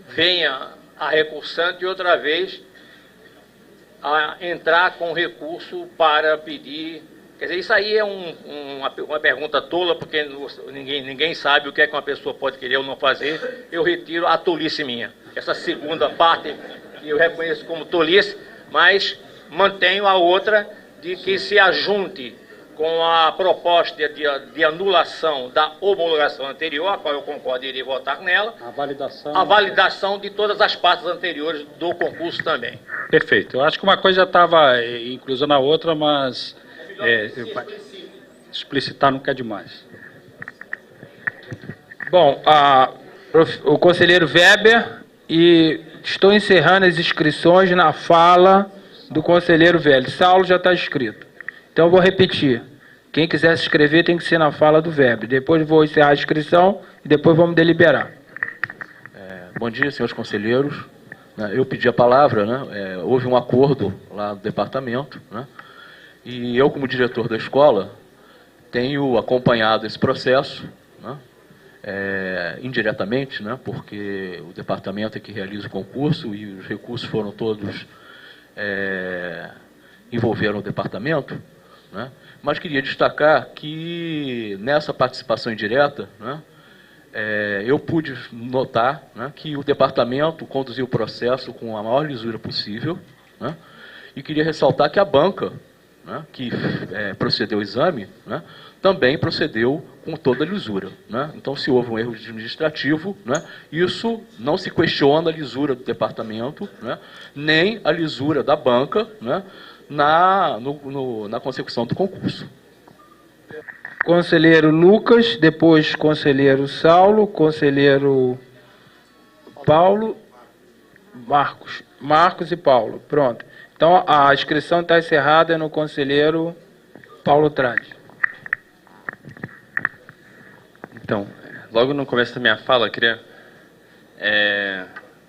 venha a recursante outra vez a entrar com recurso para pedir. Quer dizer, isso aí é uma pergunta tola, porque ninguém sabe o que é que uma pessoa pode querer ou não fazer. Eu retiro a tolice minha. Essa segunda parte eu reconheço como tolice, mas mantenho a outra de que se ajunte com a proposta de anulação da homologação anterior, a qual eu concordo e irei votar nela, a validação de todas as partes anteriores do concurso também. Perfeito. Eu acho que uma coisa já estava inclusa na outra, mas explicitar nunca é demais. Bom, o conselheiro Weber, e estou encerrando as inscrições na fala do conselheiro Vélez. Saulo já está inscrito. Então, eu vou repetir. Quem quiser se inscrever tem que ser na fala do Weber. Depois vou encerrar a inscrição e depois vamos deliberar. Bom dia, senhores conselheiros. Eu pedi a palavra, né? Houve um acordo lá do departamento, né? E eu, como diretor da escola, tenho acompanhado esse processo, né? Indiretamente, né? Porque o departamento é que realiza o concurso e os recursos foram todos envolveram o departamento, né? Mas queria destacar que nessa participação indireta, né, eu pude notar, né, que o departamento conduziu o processo com a maior lisura possível, né, e queria ressaltar que a banca né, que procedeu ao exame, né, também procedeu com toda a lisura, né? Então, se houve um erro administrativo, né, isso não se questiona a lisura do departamento, né, nem a lisura da banca, né, na consecução do concurso. Conselheiro Lucas, depois conselheiro Saulo, conselheiro Paulo, Marcos e Paulo. Pronto. Então, a inscrição está encerrada no conselheiro Paulo Trade. Então, logo no começo da minha fala, eu queria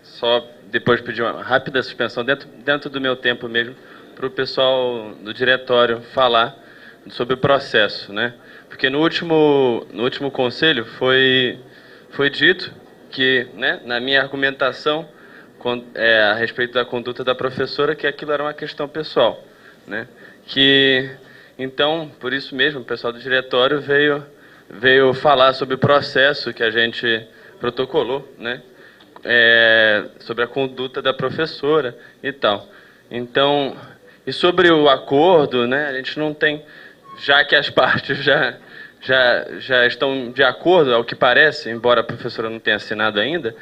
só depois pedir uma rápida suspensão, dentro do meu tempo mesmo, para o pessoal do diretório falar sobre o processo, né? Porque no último conselho foi dito que, né, na minha argumentação a respeito da conduta da professora, que aquilo era uma questão pessoal, né? Então, por isso mesmo, o pessoal do diretório veio falar sobre o processo que a gente protocolou, né? Sobre a conduta da professora e tal. Então, e sobre o acordo, né? A gente não tem, já que as partes já estão de acordo, ao que parece, embora a professora não tenha assinado ainda,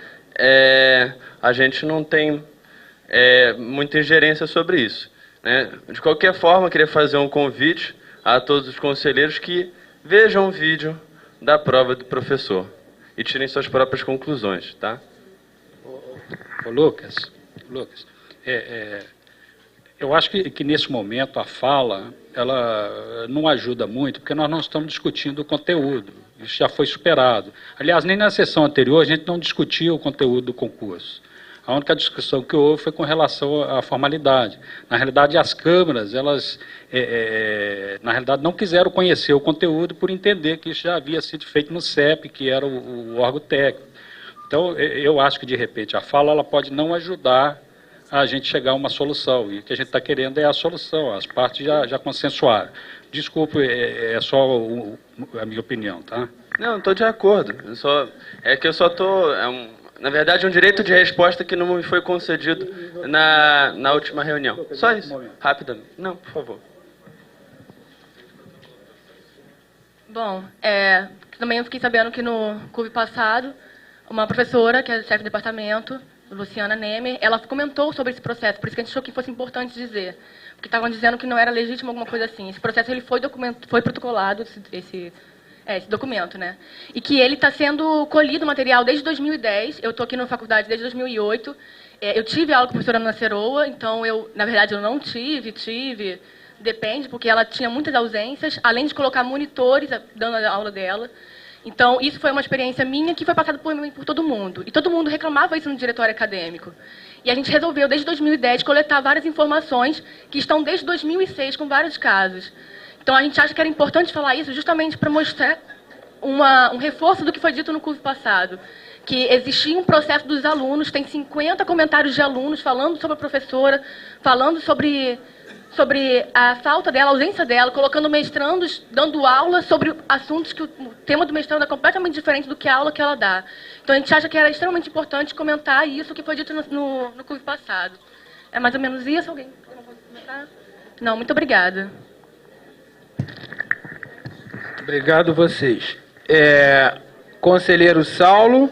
a gente não tem muita ingerência sobre isso, né? De qualquer forma, eu queria fazer um convite a todos os conselheiros que vejam o vídeo da prova do professor e tirem suas próprias conclusões, tá? Lucas, eu acho que nesse momento a fala ela não ajuda muito, porque nós não estamos discutindo o conteúdo, isso já foi superado. Aliás, nem na sessão anterior a gente não discutia o conteúdo do concurso. A única discussão que houve foi com relação à formalidade. Na realidade, as câmaras, elas, na realidade, não quiseram conhecer o conteúdo por entender que isso já havia sido feito no CEP, que era o órgão técnico. Então, eu acho que, de repente, a fala ela pode não ajudar a gente chegar a uma solução. E o que a gente está querendo é a solução. As partes já consensuaram. Desculpe, é só a minha opinião, tá? Não, estou de acordo. É que eu só estou... na verdade, é um direito de resposta que não me foi concedido na última reunião. Só isso. Rapidamente. Não, por favor. Bom, também eu fiquei sabendo que no CUB passado, uma professora, que é chefe de departamento, Luciana Nemer, ela comentou sobre esse processo, por isso que a gente achou que fosse importante dizer. Porque estavam dizendo que não era legítimo alguma coisa assim. Esse processo ele foi protocolado, esse documento, né? E que ele está sendo colhido material desde 2010. Eu estou aqui na faculdade desde 2008. Eu tive aula com a professora Ana Ceroa, então na verdade, eu não tive, depende, porque ela tinha muitas ausências, além de colocar monitores dando a aula dela. Então, isso foi uma experiência minha que foi passada por todo mundo. E todo mundo reclamava isso no diretório acadêmico. E a gente resolveu, desde 2010, coletar várias informações que estão desde 2006, com vários casos. Então, a gente acha que era importante falar isso justamente para mostrar um reforço do que foi dito no curso passado. Que existia um processo dos alunos, tem 50 comentários de alunos falando sobre a professora, falando sobre a falta dela, a ausência dela, colocando mestrandos, dando aula sobre assuntos que o tema do mestrando é completamente diferente do que a aula que ela dá. Então, a gente acha que era extremamente importante comentar isso que foi dito no curso passado. É mais ou menos isso? Alguém pode comentar? Não, muito obrigada. Obrigado vocês. Conselheiro Saulo,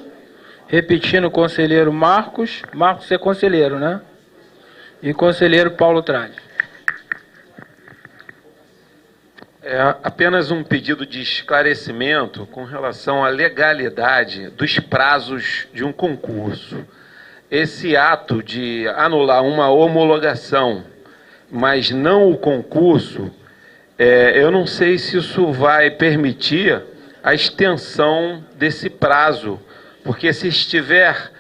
repetindo, conselheiro Marcos. Marcos é conselheiro, né? E conselheiro Paulo Trade. Apenas um pedido de esclarecimento com relação à legalidade dos prazos de um concurso. Esse ato de anular uma homologação, mas não o concurso, eu não sei se isso vai permitir a extensão desse prazo, porque se estiver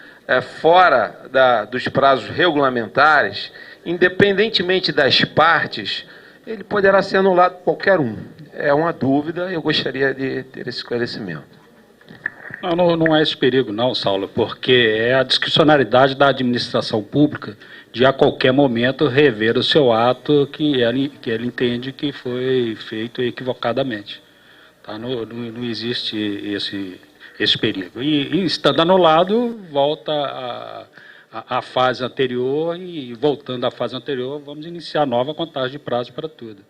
fora dos prazos regulamentares, independentemente das partes, ele poderá ser anulado por qualquer um. É uma dúvida, eu gostaria de ter esse esclarecimento. Não é esse perigo não, Saulo, porque é a discricionariedade da administração pública de a qualquer momento rever o seu ato que ele entende que foi feito equivocadamente. Tá? Não existe esse perigo. E estando anulado, volta à fase anterior e, voltando à fase anterior, vamos iniciar nova contagem de prazo para tudo.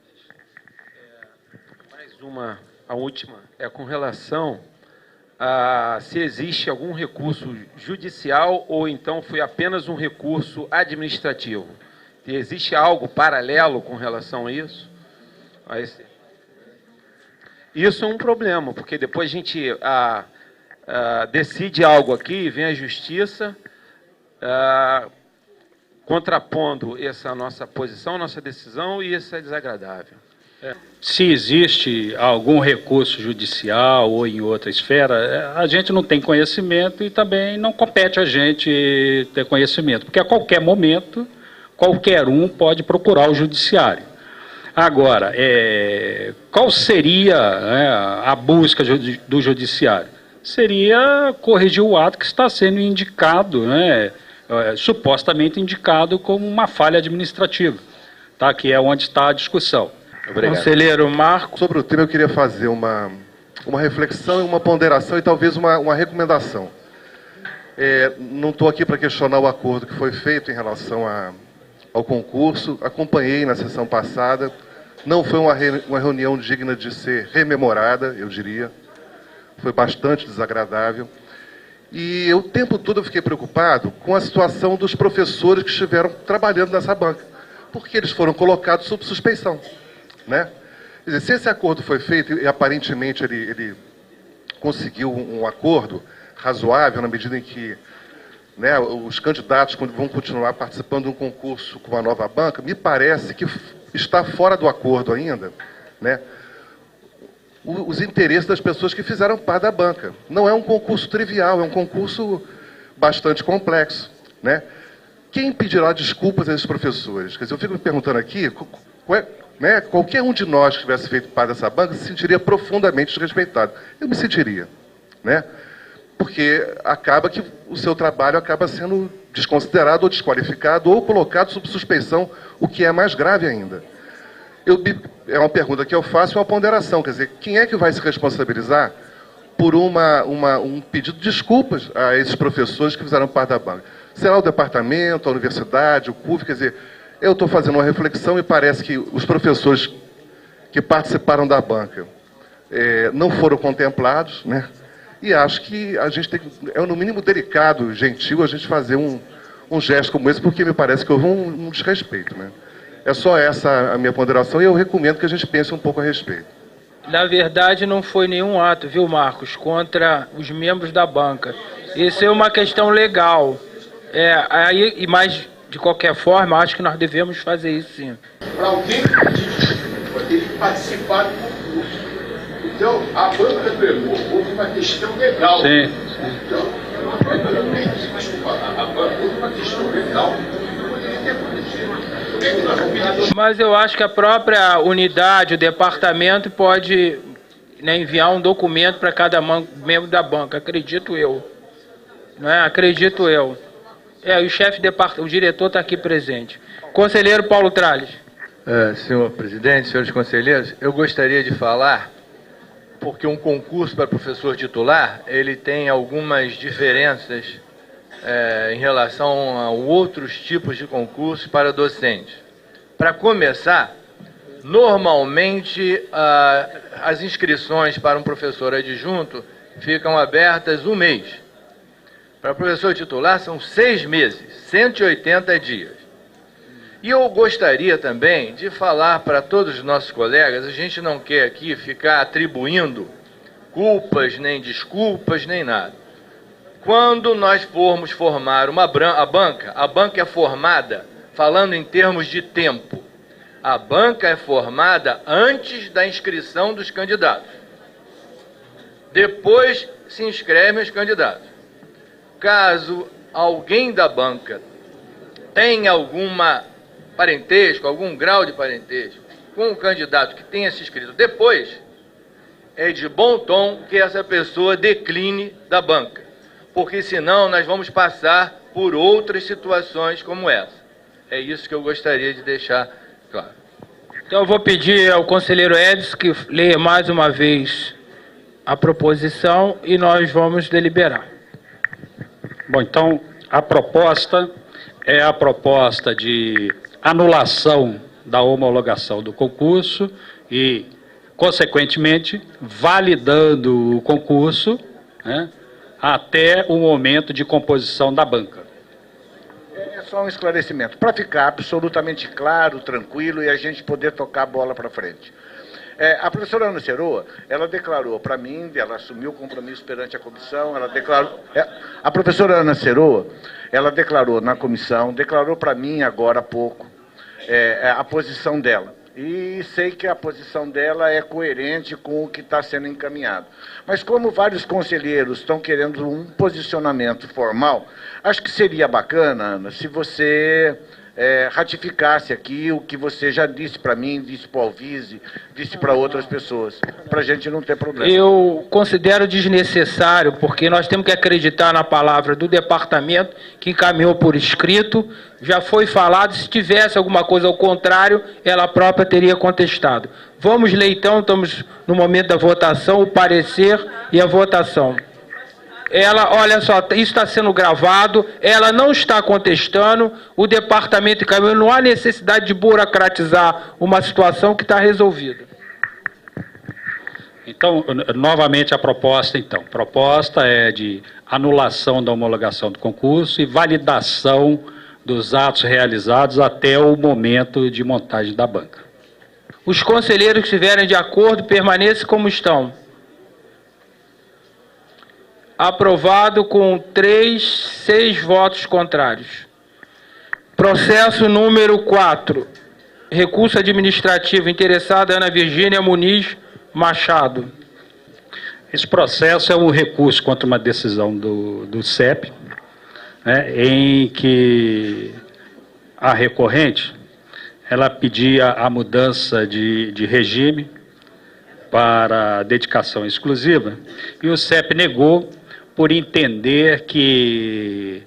a última, é com relação a se existe algum recurso judicial ou então foi apenas um recurso administrativo. Se existe algo paralelo com relação a isso? Isso é um problema, porque depois a gente decide algo aqui, vem a justiça contrapondo essa nossa posição, nossa decisão, e isso é desagradável. Se existe algum recurso judicial ou em outra esfera, a gente não tem conhecimento e também não compete a gente ter conhecimento, porque a qualquer momento, qualquer um pode procurar o judiciário. Agora, qual seria a busca do judiciário? Seria corrigir o ato que está sendo indicado, supostamente indicado como uma falha administrativa, tá? Que é onde está a discussão. Obrigado. Conselheiro Marco. Sobre o tema, eu queria fazer uma reflexão, uma ponderação e talvez uma recomendação. Não estou aqui para questionar o acordo que foi feito em relação ao concurso, acompanhei na sessão passada, não foi uma reunião digna de ser rememorada, eu diria, foi bastante desagradável. E o tempo todo eu fiquei preocupado com a situação dos professores que estiveram trabalhando nessa banca, porque eles foram colocados sob suspeição. Né? Quer dizer, se esse acordo foi feito e aparentemente ele conseguiu um acordo razoável na medida em que os candidatos vão continuar participando de um concurso com uma nova banca, me parece que está fora do acordo ainda, os interesses das pessoas que fizeram parte da banca. Não é um concurso trivial, é um concurso bastante complexo. Quem pedirá desculpas a esses professores? Quer dizer, eu fico me perguntando aqui, qualquer um de nós que tivesse feito parte dessa banca se sentiria profundamente desrespeitado. Eu me sentiria, porque acaba que o seu trabalho acaba sendo desconsiderado ou desqualificado ou colocado sob suspeição, o que é mais grave ainda. É uma pergunta que eu faço, uma ponderação, quer dizer, quem é que vai se responsabilizar por um pedido de desculpas a esses professores que fizeram parte da banca? Será o departamento, a universidade, o CUF? Quer dizer, eu estou fazendo uma reflexão e parece que os professores que participaram da banca não foram contemplados, e acho que a gente é no mínimo delicado, gentil, a gente fazer um gesto como esse, porque me parece que houve um desrespeito. É só essa a minha ponderação e eu recomendo que a gente pense um pouco a respeito. Na verdade, não foi nenhum ato, viu, Marcos, contra os membros da banca. Isso é uma questão legal. Mas, de qualquer forma, acho que nós devemos fazer isso, sim. Para alguém pedir desculpa, tem que participar do concurso. Então, a banca do houve uma questão legal. Sim. Então, houve uma questão legal que poderia ter acontecido. Mas eu acho que a própria unidade, o departamento, pode enviar um documento para cada membro da banca, acredito eu. Acredito eu. O chefe o diretor está aqui presente. Conselheiro Paulo Tralles. Senhor presidente, senhores conselheiros, eu gostaria de falar, porque um concurso para professor titular, ele tem algumas diferenças em relação a outros tipos de concursos para docentes. Para começar, normalmente as inscrições para um professor adjunto ficam abertas um mês. Para professor titular são 6 meses, 180 dias. E eu gostaria também de falar para todos os nossos colegas, a gente não quer aqui ficar atribuindo culpas, nem desculpas, nem nada. Quando nós formos formar a banca é formada, falando em termos de tempo, a banca é formada antes da inscrição dos candidatos. Depois se inscrevem os candidatos. Caso alguém da banca tenha alguma parentesco, algum grau de parentesco com o candidato que tenha se inscrito depois, é de bom tom que essa pessoa decline da banca, porque senão nós vamos passar por outras situações como essa. É isso que eu gostaria de deixar claro. Então eu vou pedir ao conselheiro Edson que leia mais uma vez a proposição e nós vamos deliberar. Bom, então a proposta é a proposta de anulação da homologação do concurso e consequentemente, validando o concurso, né, até o momento de composição da banca. É só um esclarecimento, para ficar absolutamente claro, tranquilo e a gente poder tocar a bola para frente. A professora Ana Ceroa, ela declarou para mim, ela assumiu o compromisso perante a comissão, ela declarou... A professora Ana Ceroa, ela declarou na comissão, declarou para mim agora há pouco, a posição dela. E sei que a posição dela é coerente com o que está sendo encaminhado. Mas como vários conselheiros estão querendo um posicionamento formal, acho que seria bacana, Ana, se você ratificasse aqui o que você já disse para mim, disse para o Alvise, disse para outras pessoas, para a gente não ter problema. Eu considero desnecessário, porque nós temos que acreditar na palavra do departamento, que encaminhou por escrito, já foi falado, se tivesse alguma coisa ao contrário, ela própria teria contestado. Vamos ler então, estamos no momento da votação, o parecer e a votação. Ela, olha só, isso está sendo gravado, ela não está contestando, o departamento encaminhou, não há necessidade de burocratizar uma situação que está resolvida. Então, novamente a proposta, então. Proposta é de anulação da homologação do concurso e validação dos atos realizados até o momento de montagem da banca. Os conselheiros que estiverem de acordo permaneçam como estão. Aprovado com 6 votos contrários. Processo número 4. Recurso administrativo interessado Ana Virgínia Muniz Machado. Esse processo é um recurso contra uma decisão do CEP, né, em que a recorrente ela pedia a mudança de regime para dedicação exclusiva e o CEP negou por entender que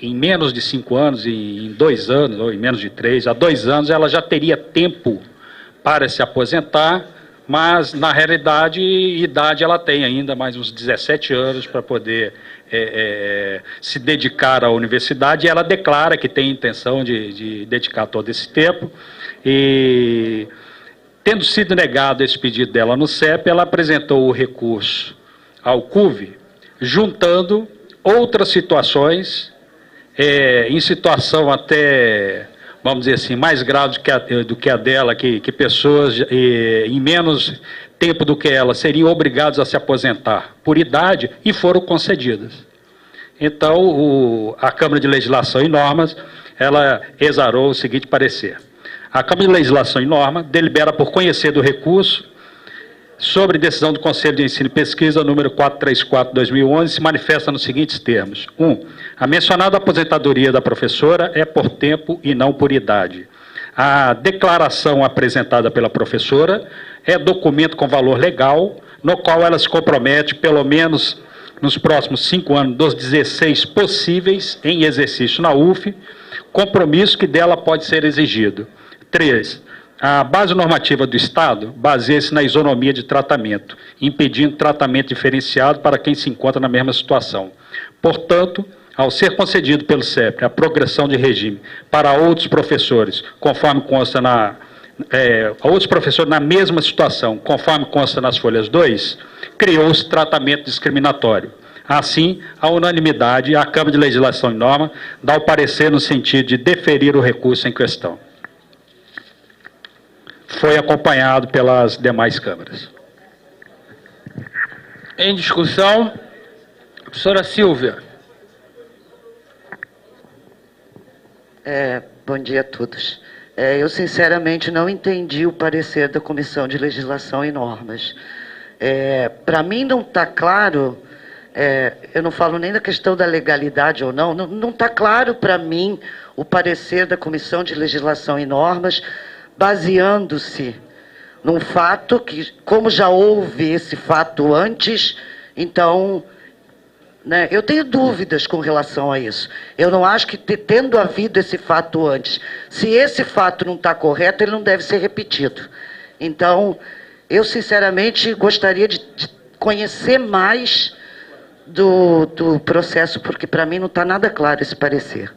em menos de 5 anos, em 2 anos, ou em menos de 3, há 2 anos, ela já teria tempo para se aposentar, mas, na realidade, idade ela tem ainda mais uns 17 anos para poder se dedicar à universidade, e ela declara que tem intenção de dedicar todo esse tempo, e, tendo sido negado esse pedido dela no CEP, ela apresentou o recurso ao CUV, juntando outras situações, em situação até, vamos dizer assim, mais grave do que a dela, que pessoas em menos tempo do que ela seriam obrigadas a se aposentar por idade e foram concedidas. Então, a Câmara de Legislação e Normas, ela exarou o seguinte parecer. A Câmara de Legislação e Norma delibera por conhecer do recurso sobre decisão do Conselho de Ensino e Pesquisa, número 434/2011, se manifesta nos seguintes termos. 1. A mencionada aposentadoria da professora é por tempo e não por idade. A declaração apresentada pela professora é documento com valor legal, no qual ela se compromete, pelo menos nos próximos 5 anos, dos 16 possíveis em exercício na UF, compromisso que dela pode ser exigido. 3. A base normativa do Estado baseia-se na isonomia de tratamento, impedindo tratamento diferenciado para quem se encontra na mesma situação. Portanto, ao ser concedido pelo CEP a progressão de regime para outros professores, conforme consta outros professores na mesma situação, conforme consta nas folhas 2, criou-se tratamento discriminatório. Assim, a unanimidade, a Câmara de Legislação e Norma dá o parecer no sentido de deferir o recurso em questão. Foi acompanhado pelas demais câmaras. Em discussão, professora Silvia. Bom dia a todos. Eu, sinceramente, não entendi o parecer da Comissão de Legislação e Normas. Para mim, não está claro, eu não falo nem da questão da legalidade ou não está claro para mim o parecer da Comissão de Legislação e Normas, baseando-se num fato que, como já houve esse fato antes, então, né, eu tenho dúvidas com relação a isso. Eu não acho que, tendo havido esse fato antes, se esse fato não está correto, ele não deve ser repetido. Então, eu, sinceramente, gostaria de conhecer mais do processo, porque, para mim, não está nada claro esse parecer.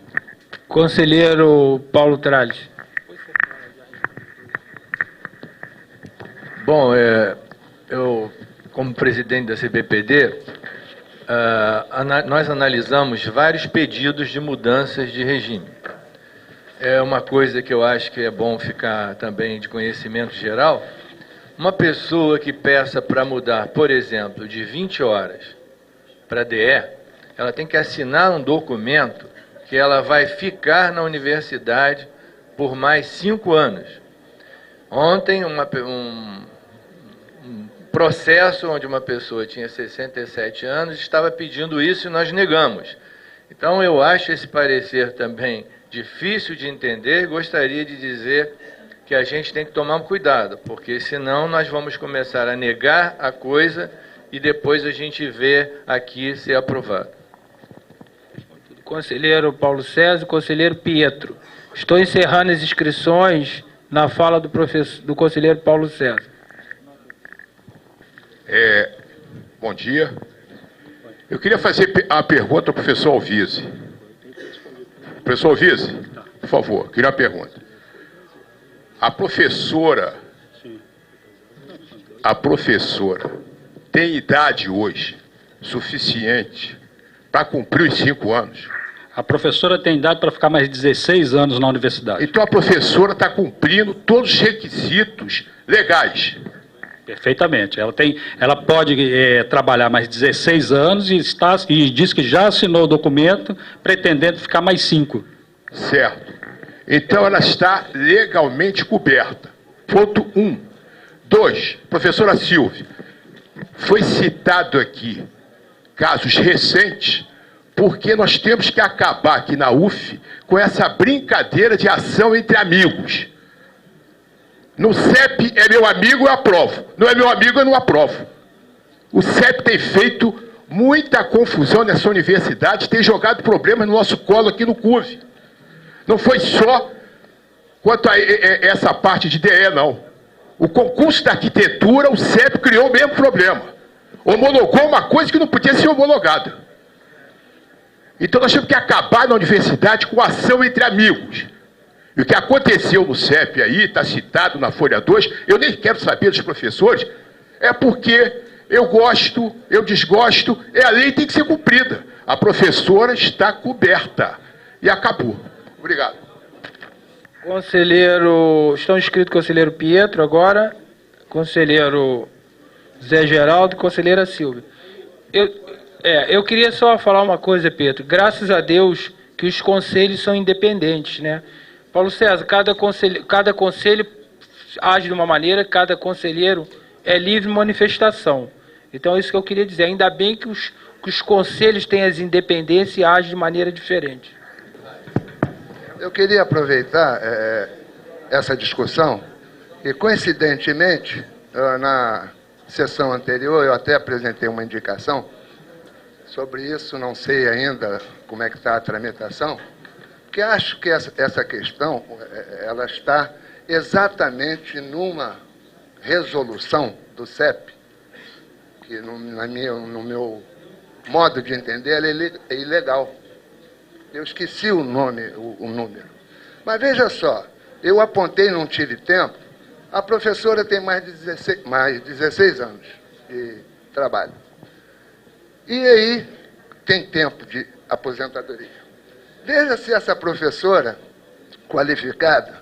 Conselheiro Paulo Tralles. Bom, eu, como presidente da CBPD, nós analisamos vários pedidos de mudanças de regime. É uma coisa que eu acho que é bom ficar também de conhecimento geral. Uma pessoa que peça para mudar, por exemplo, de 20 horas para DE, ela tem que assinar um documento que ela vai ficar na universidade por mais 5 anos. Ontem, um processo onde uma pessoa tinha 67 anos estava pedindo isso e nós negamos. Então, eu acho esse parecer também difícil de entender e gostaria de dizer que a gente tem que tomar cuidado, porque senão nós vamos começar a negar a coisa e depois a gente vê aqui ser aprovado. Conselheiro Paulo César, conselheiro Pietro. Estou encerrando as inscrições na fala do conselheiro Paulo César. Bom dia. Eu queria fazer a pergunta ao professor Alvise. Professor Alvise, por favor, queria uma pergunta. A professora tem idade hoje suficiente para cumprir os 5 anos? A professora tem idade para ficar mais 16 anos na universidade. Então a professora está cumprindo todos os requisitos legais. Perfeitamente. Ela pode trabalhar mais 16 anos e diz que já assinou o documento pretendendo ficar mais 5. Certo. Então ela está legalmente coberta. Ponto 1. 2. Professora Silvia, foi citado aqui casos recentes, porque nós temos que acabar aqui na UF com essa brincadeira de ação entre amigos. No CEP é meu amigo, eu aprovo. Não é meu amigo, eu não aprovo. O CEP tem feito muita confusão nessa universidade, tem jogado problemas no nosso colo aqui no CUV. Não foi só quanto a essa parte de DE, não. O concurso da arquitetura, o CEP criou o mesmo problema. Homologou uma coisa que não podia ser homologada. Então nós temos que acabar na universidade com ação entre amigos. E o que aconteceu no CEP aí, está citado na Folha 2, eu nem quero saber dos professores, é porque eu gosto, eu desgosto, a lei tem que ser cumprida. A professora está coberta. E acabou. Obrigado. Conselheiro, estão inscritos conselheiro Pietro agora, conselheiro Zé Geraldo e conselheira Silvia. Eu queria só falar uma coisa, Pietro. Graças a Deus que os conselhos são independentes, né? Paulo César, cada conselho age de uma maneira, cada conselheiro é livre de manifestação. Então é isso que eu queria dizer. Ainda bem que os conselhos têm as independências e agem de maneira diferente. Eu queria aproveitar essa discussão e, coincidentemente, na sessão anterior eu até apresentei uma indicação sobre isso, não sei ainda como é que está a tramitação, porque acho que essa questão ela está exatamente numa resolução do CEP, que no meu modo de entender ela é ilegal. Eu esqueci o número. Mas veja só, eu apontei, não tive tempo, a professora tem mais de 16 anos de trabalho. E aí tem tempo de aposentadoria. Veja se essa professora qualificada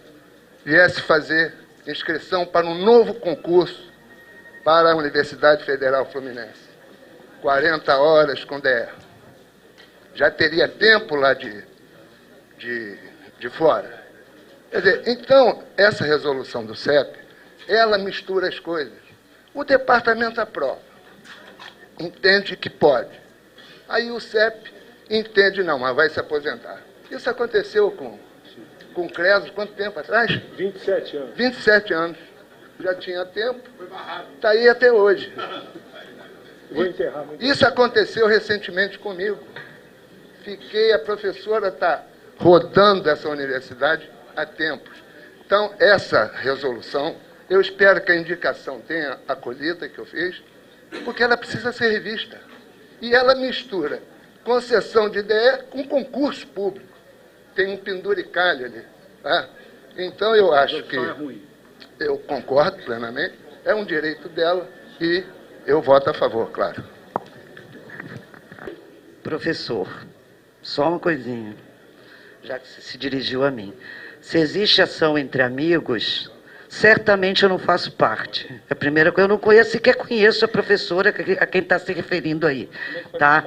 viesse fazer inscrição para um novo concurso para a Universidade Federal Fluminense. 40 horas com DE. Já teria tempo lá de fora. Quer dizer, então, essa resolução do CEP, ela mistura as coisas. O departamento aprova, entende que pode. Aí o CEP entende, não, mas vai se aposentar. Isso aconteceu com o Creso, quanto tempo atrás? 27 anos. 27 anos. Já tinha tempo, está aí até hoje. Vou enterrar muito. Isso aconteceu recentemente comigo. A professora está rodando essa universidade há tempos. Então, essa resolução, eu espero que a indicação tenha acolhida que eu fiz, porque ela precisa ser revista. E ela mistura concessão de DE com concurso público. Tem um penduricalho ali. Tá? Então, eu acho que... Eu concordo plenamente. É um direito dela e eu voto a favor, claro. Professor, só uma coisinha, já que você se dirigiu a mim. Se existe ação entre amigos, certamente eu não faço parte. É a primeira coisa, eu não conheço, sequer conheço a professora a quem está se referindo aí. Tá?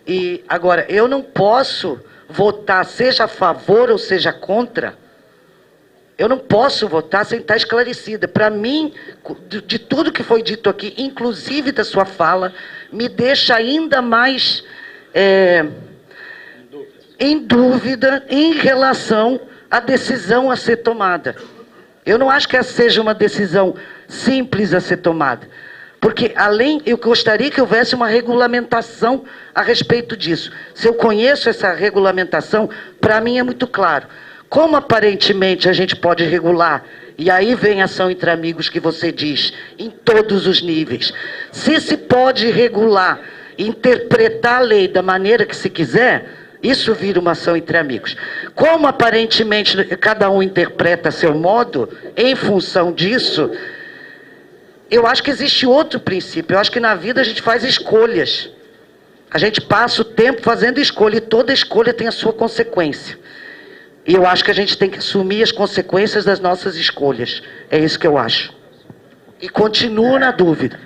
E, agora, eu não posso votar, seja a favor ou seja contra. Eu não posso votar sem estar esclarecida. Para mim, de tudo que foi dito aqui, inclusive da sua fala, me deixa ainda mais em dúvida em relação à decisão a ser tomada. Eu não acho que essa seja uma decisão simples a ser tomada. Porque, eu gostaria que houvesse uma regulamentação a respeito disso. Se eu conheço essa regulamentação, para mim é muito claro. Como aparentemente a gente pode regular, e aí vem a ação entre amigos que você diz, em todos os níveis. Se pode regular, interpretar a lei da maneira que se quiser, isso vira uma ação entre amigos. Como aparentemente cada um interpreta a seu modo, em função disso, eu acho que existe outro princípio. Eu acho que na vida a gente faz escolhas. A gente passa o tempo fazendo escolha, e toda escolha tem a sua consequência. E eu acho que a gente tem que assumir as consequências das nossas escolhas. É isso que eu acho. E continuo na dúvida.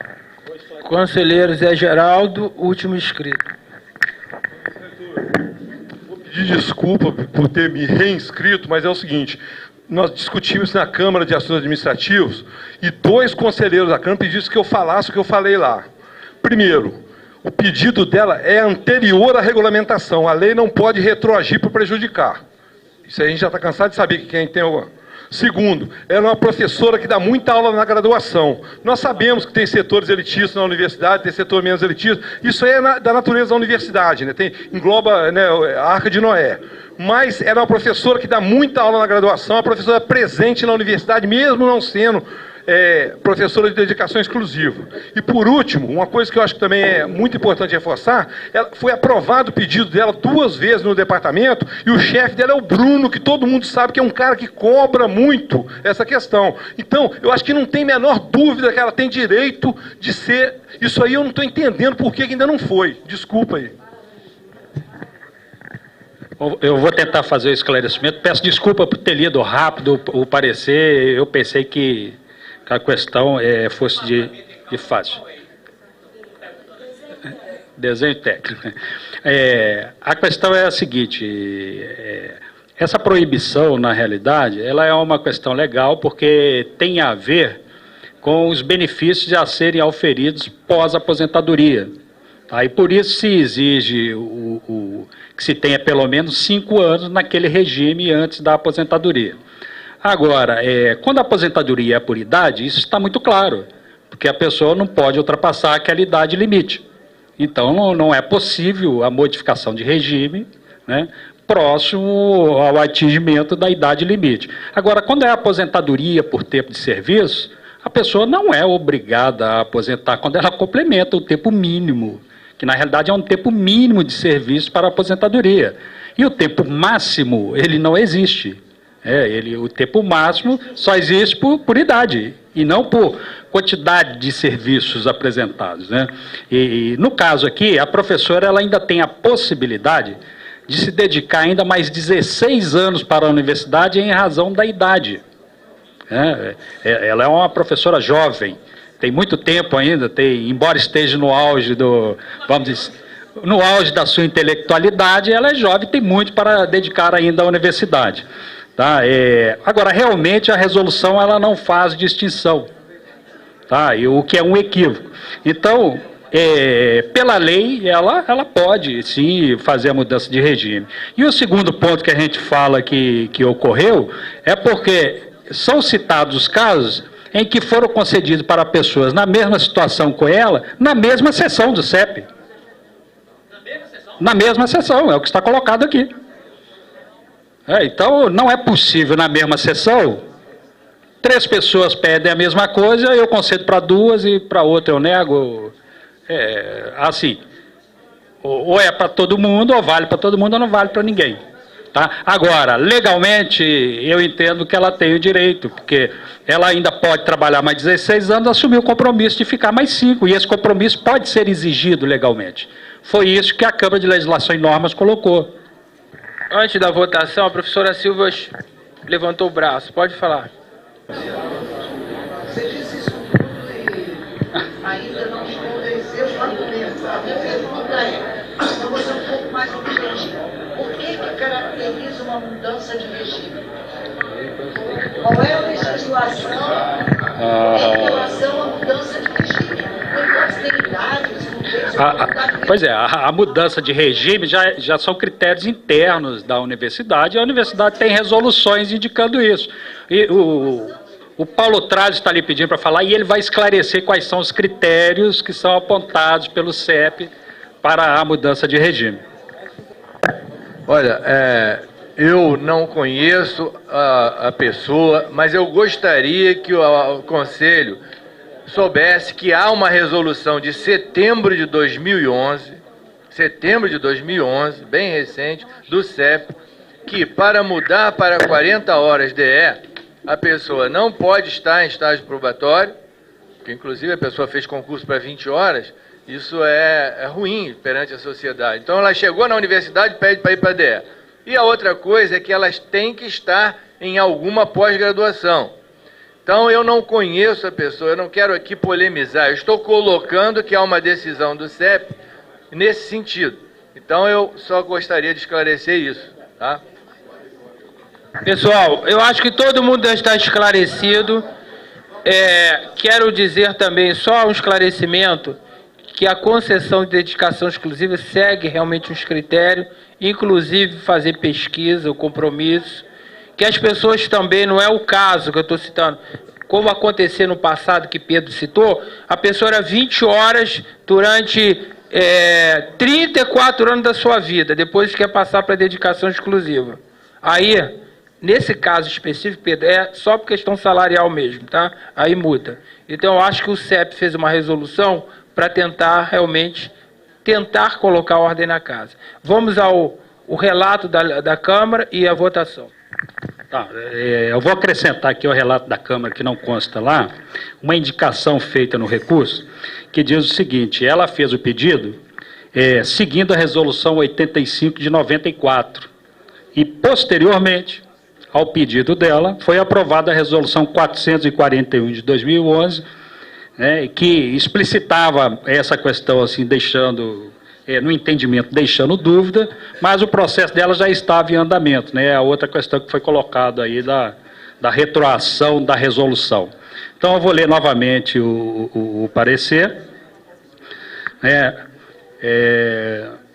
Conselheiro Zé Geraldo, último inscrito. Vou pedir desculpa por ter me reinscrito, mas é o seguinte: nós discutimos na Câmara de Assuntos Administrativos e 2 conselheiros da Câmara pediram que eu falasse o que eu falei lá. Primeiro, o pedido dela é anterior à regulamentação. A lei não pode retroagir para prejudicar. Isso aí a gente já está cansado de saber que quem tem alguma. Segundo, ela é uma professora que dá muita aula na graduação. Nós sabemos que tem setores elitistas na universidade, tem setor menos elitista. Isso aí é da natureza da universidade, né? Engloba, né, a Arca de Noé. Mas ela é uma professora que dá muita aula na graduação, uma professora presente na universidade, mesmo não sendo professora de dedicação exclusiva. E por último, uma coisa que eu acho que também é muito importante reforçar, foi aprovado o pedido dela 2 vezes no departamento, e o chefe dela é o Bruno, que todo mundo sabe que é um cara que cobra muito essa questão. Então, eu acho que não tem a menor dúvida que ela tem direito de ser. Isso aí eu não estou entendendo por que ainda não foi. Desculpa aí. Eu vou tentar fazer o esclarecimento. Peço desculpa por ter lido rápido o parecer. Eu pensei que a questão fosse de fácil. Desenho técnico. A questão é a seguinte: essa proibição, na realidade, ela é uma questão legal porque tem a ver com os benefícios a serem auferidos pós-aposentadoria. Tá? E por isso se exige que se tenha pelo menos 5 anos naquele regime antes da aposentadoria. Agora, quando a aposentadoria é por idade, isso está muito claro, porque a pessoa não pode ultrapassar aquela idade limite. Então, não é possível a modificação de regime, né, próximo ao atingimento da idade limite. Agora, quando é aposentadoria por tempo de serviço, a pessoa não é obrigada a aposentar quando ela complementa o tempo mínimo, que na realidade é um tempo mínimo de serviço para a aposentadoria. E o tempo máximo, ele não existe. O tempo máximo só existe por idade, e não por quantidade de serviços apresentados, né? E no caso aqui, a professora ela ainda tem a possibilidade de se dedicar ainda mais 16 anos para a universidade em razão da idade. Ela é uma professora jovem, tem muito tempo ainda, embora esteja no auge no auge da sua intelectualidade, ela é jovem, tem muito para dedicar ainda à universidade. Tá? Agora, realmente, a resolução ela não faz distinção, tá? O que é um equívoco. Então, pela lei, ela pode, sim, fazer a mudança de regime. E o segundo ponto que a gente fala que ocorreu é porque são citados os casos em que foram concedidos para pessoas na mesma situação com ela, na mesma sessão do CEP. Na mesma sessão, é o que está colocado aqui. Então, não é possível, na mesma sessão, 3 pessoas pedem a mesma coisa, eu concedo para 2 e para outra eu nego. Assim, ou é para todo mundo, ou vale para todo mundo, ou não vale para ninguém. Tá? Agora, legalmente, eu entendo que ela tem o direito, porque ela ainda pode trabalhar mais 16 anos, assumir o compromisso de ficar mais 5, e esse compromisso pode ser exigido legalmente. Foi isso que a Câmara de Legislação e Normas colocou. Antes da votação, a professora Silva levantou o braço. Pode falar. Você disse isso tudo e ainda não me convenceu os argumentos. A minha pergunta é, para você um pouco mais objetivo, por que caracteriza uma mudança de regime? Qual é a legislação em relação à mudança de regime? Não pode ter idades, não tem Pois é, a mudança de regime já são critérios internos da universidade, e a universidade tem resoluções indicando isso. E o Paulo Traz está ali pedindo para falar, e ele vai esclarecer quais são os critérios que são apontados pelo CEP para a mudança de regime. Olha, eu não conheço a pessoa, mas eu gostaria que o Conselho soubesse que há uma resolução de setembro de 2011, bem recente, do CEP, que para mudar para 40 horas DE, a pessoa não pode estar em estágio probatório, que inclusive a pessoa fez concurso para 20 horas, isso é ruim perante a sociedade. Então ela chegou na universidade e pede para ir para a DE. E a outra coisa é que elas têm que estar em alguma pós-graduação. Então eu não conheço a pessoa, eu não quero aqui polemizar, eu estou colocando que há uma decisão do CEP nesse sentido. Então eu só gostaria de esclarecer isso, tá? Pessoal, eu acho que todo mundo deve estar esclarecido. Quero dizer também, só um esclarecimento, que a concessão de dedicação exclusiva segue realmente os critérios, inclusive fazer pesquisa, o compromisso, que as pessoas também, não é o caso que eu estou citando, como aconteceu no passado, que Pedro citou, a pessoa era 20 horas durante 34 anos da sua vida, depois quer passar para dedicação exclusiva. Aí, nesse caso específico, Pedro, é só por questão salarial mesmo, tá? Aí muda. Então, eu acho que o CEP fez uma resolução para tentar realmente colocar ordem na casa. Vamos ao relato da Câmara e a votação. Tá, eu vou acrescentar aqui o relato da Câmara, que não consta lá, uma indicação feita no recurso, que diz o seguinte: ela fez o pedido seguindo a resolução 85 de 94, e posteriormente ao pedido dela, foi aprovada a resolução 441 de 2011, que explicitava essa questão, assim, deixando, no entendimento, deixando dúvida, mas o processo dela já estava em andamento, né? A outra questão que foi colocada aí da retroação da resolução. Então, eu vou ler novamente o parecer.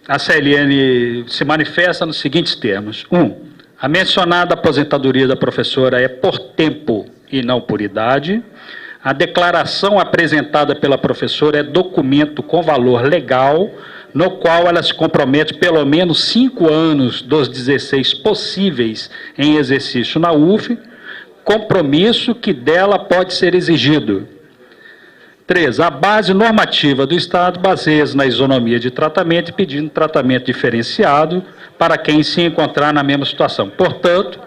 A CLN se manifesta nos seguintes termos. 1. A mencionada aposentadoria da professora é por tempo e não por idade. A declaração apresentada pela professora é documento com valor legal, no qual ela se compromete pelo menos 5 anos dos 16 possíveis em exercício na UF, compromisso que dela pode ser exigido. 3. A base normativa do Estado baseia-se na isonomia de tratamento e pedindo tratamento diferenciado para quem se encontrar na mesma situação. Portanto,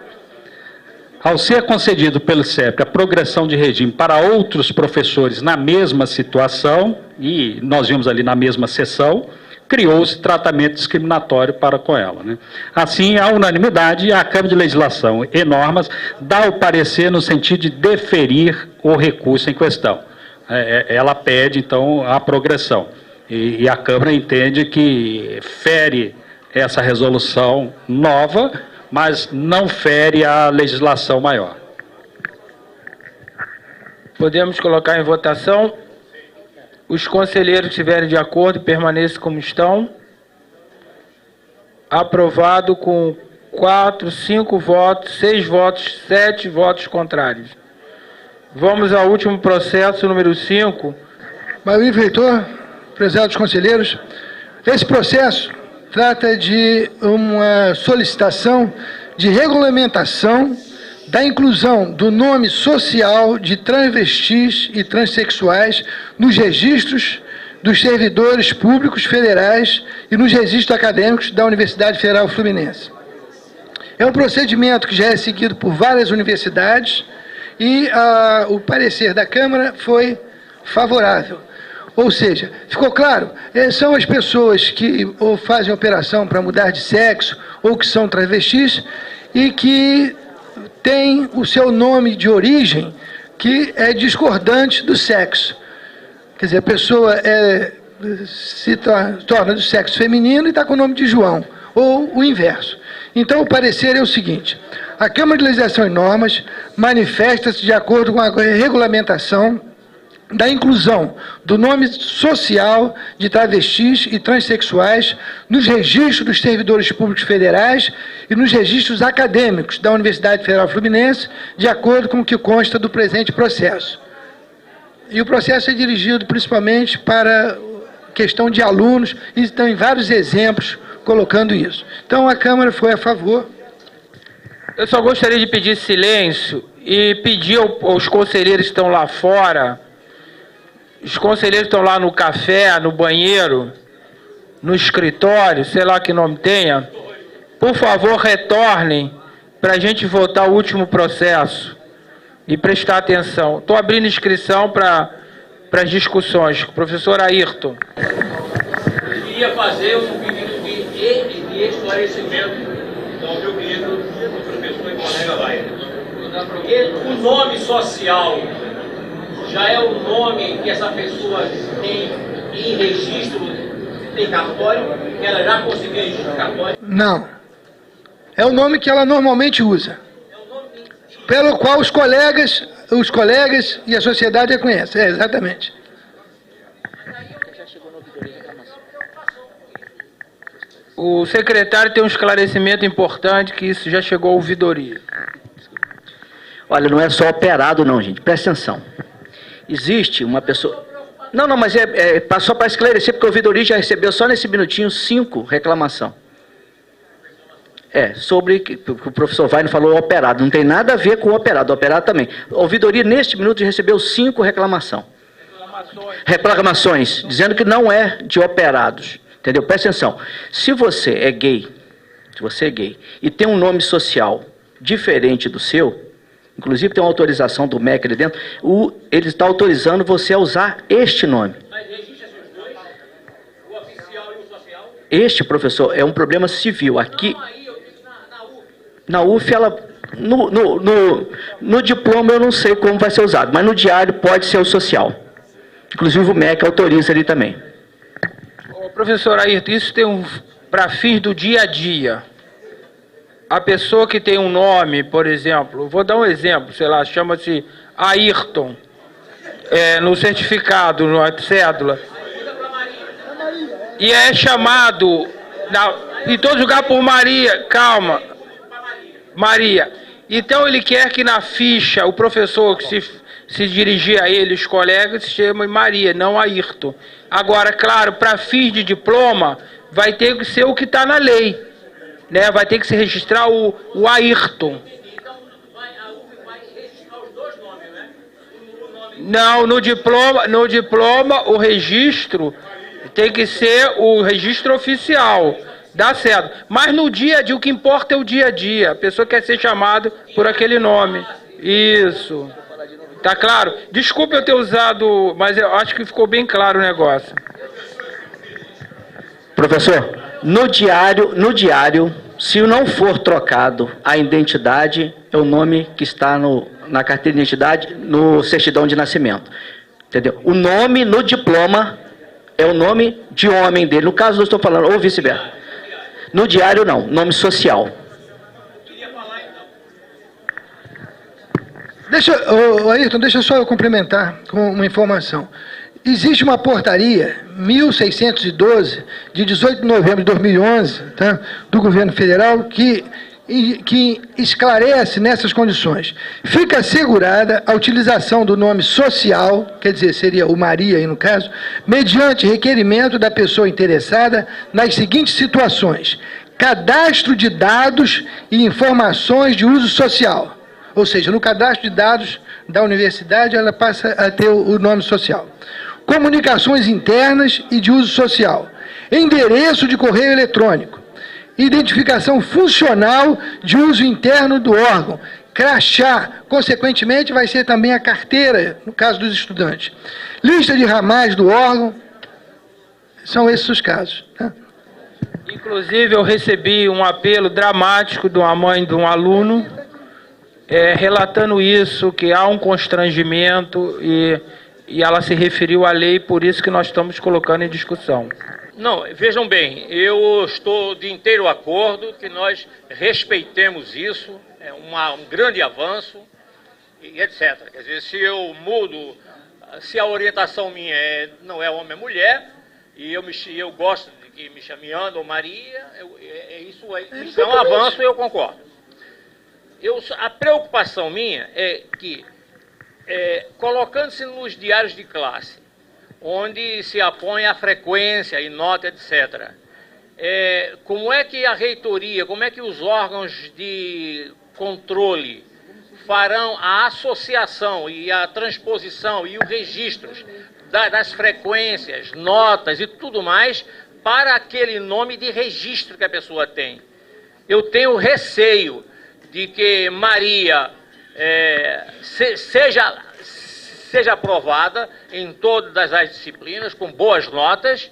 ao ser concedido pelo CEP a progressão de regime para outros professores na mesma situação, e nós vimos ali na mesma sessão, criou-se tratamento discriminatório para com ela, né? Assim, à unanimidade, a Câmara de Legislação e Normas dá o parecer no sentido de deferir o recurso em questão. Ela pede, então, a progressão. E a Câmara entende que fere essa resolução nova, mas não fere a legislação maior. Podemos colocar em votação. Os conselheiros que estiverem de acordo, permaneçam como estão. Aprovado com 4, 5 votos, 6 votos, 7 votos contrários. Vamos ao último processo, número 5. Magnífico reitor, prezados conselheiros, esse processo trata de uma solicitação de regulamentação da inclusão do nome social de transvestis e transexuais nos registros dos servidores públicos federais e nos registros acadêmicos da Universidade Federal Fluminense. É um procedimento que já é seguido por várias universidades e o parecer da Câmara foi favorável. Ou seja, ficou claro, são as pessoas que ou fazem operação para mudar de sexo ou que são travestis e que têm o seu nome de origem que é discordante do sexo. Quer dizer, a pessoa se torna do sexo feminino e está com o nome de João, ou o inverso. Então, o parecer é o seguinte: a Câmara de Legislação e Normas manifesta-se de acordo com a regulamentação da inclusão do nome social de travestis e transexuais nos registros dos servidores públicos federais e nos registros acadêmicos da Universidade Federal Fluminense, de acordo com o que consta do presente processo. E o processo é dirigido principalmente para questão de alunos, e tem vários exemplos colocando isso. Então, a Câmara foi a favor. Eu só gostaria de pedir silêncio e pedir aos conselheiros que estão lá fora, os conselheiros estão lá no café, no banheiro, no escritório, sei lá que nome tenha, por favor, retornem para a gente votar o último processo e prestar atenção. Estou abrindo inscrição para as discussões. Professor Ayrton. Eu queria fazer um pedido de esclarecimento ao meu querido professor e colega Baia. Porque o nome social já é o nome que essa pessoa tem em registro, tem cartório, que ela já conseguiu registro cartório? Não. É o nome que ela normalmente usa, pelo qual os colegas e a sociedade a conhecem. Exatamente. O secretário tem um esclarecimento importante, que isso já chegou à ouvidoria. Olha, não é só operado não, gente. Presta atenção. Existe uma pessoa... Não, mas só para esclarecer, porque a ouvidoria já recebeu só nesse minutinho 5 reclamações. Sobre que o professor Vaino falou operado. Não tem nada a ver com o operado. O operado também. A ouvidoria, neste minuto, recebeu 5 reclamações, dizendo que não é de operados. Entendeu? Presta atenção. Se você é gay, e tem um nome social diferente do seu, inclusive tem uma autorização do MEC ali dentro, ele está autorizando você a usar este nome. Mas registra esses dois? O oficial e o social? Este, professor, é um problema civil. Aqui, na UF, ela... No diploma eu não sei como vai ser usado, mas no diário pode ser o social. Inclusive o MEC autoriza ali também. Professor Ayrton, isso tem para fins do dia a dia. A pessoa que tem um nome, por exemplo, vou dar um exemplo, sei lá, chama-se Ayrton, no certificado, na cédula, e é chamado em todo lugar por Maria, calma, Maria. Então ele quer que na ficha o professor que se dirigir a ele, os colegas, se chame Maria, não Ayrton. Agora, claro, para fins de diploma, vai ter que ser o que está na lei, né? Vai ter que se registrar o Ayrton. Não, no diploma o registro tem que ser o registro oficial da cédula. Mas no dia a dia, o que importa é o dia a dia. A pessoa quer ser chamada por aquele nome. Isso. Tá claro? Desculpe eu ter usado, mas eu acho que ficou bem claro o negócio. Professor, no diário, se não for trocado a identidade, é o nome que está na carteira de identidade, no certidão de nascimento. Entendeu? O nome no diploma é o nome de homem dele. No caso, eu estou falando, ou vice-versa. No diário, não. Nome social. Ayrton, deixa só eu complementar com uma informação. Existe uma portaria 1612, de 18 de novembro de 2011, tá, do governo federal, que esclarece nessas condições. Fica assegurada a utilização do nome social, quer dizer, seria o Maria aí no caso, mediante requerimento da pessoa interessada nas seguintes situações: cadastro de dados e informações de uso social. Ou seja, no cadastro de dados da universidade, ela passa a ter o nome social. Comunicações internas e de uso social. Endereço de correio eletrônico. identificação funcional de uso interno do órgão, crachá, consequentemente vai ser também a carteira, no caso dos estudantes. Lista de ramais do órgão, são esses os casos. Tá? Inclusive, eu recebi um apelo dramático de uma mãe de um aluno, relatando isso, que há um constrangimento e ela se referiu à lei, por isso que nós estamos colocando em discussão. Não, vejam bem, eu estou de inteiro acordo que nós respeitemos isso, é um grande avanço, e etc. Quer dizer, se eu mudo, se a orientação minha não é homem, é mulher, e eu gosto de que me chame Ana ou Maria, isso é um avanço, eu concordo. A preocupação minha é que, colocando-se nos diários de classe, onde se apõe a frequência e nota, etc., como é que a reitoria, como é que os órgãos de controle farão a associação e a transposição e os registros das frequências, notas e tudo mais para aquele nome de registro que a pessoa tem? Eu tenho receio de que Maria seja aprovada em todas as disciplinas, com boas notas,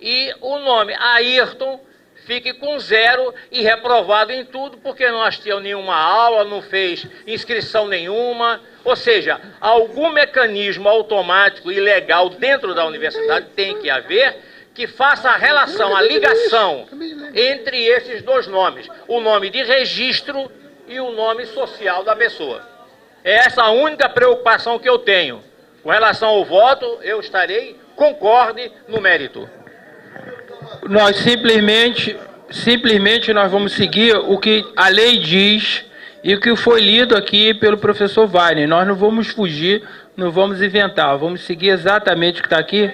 e o nome Ayrton fique com 0 e reprovado em tudo, porque não assistiu nenhuma aula, não fez inscrição nenhuma. Ou seja, algum mecanismo automático e legal dentro da universidade tem que haver, que faça a relação, a ligação entre esses dois nomes, o nome de registro e o nome social da pessoa. É essa a única preocupação que eu tenho. Com relação ao voto, eu concorde no mérito. Nós simplesmente nós vamos seguir o que a lei diz e o que foi lido aqui pelo professor Wagner. Nós não vamos fugir, não vamos inventar, vamos seguir exatamente o que está aqui.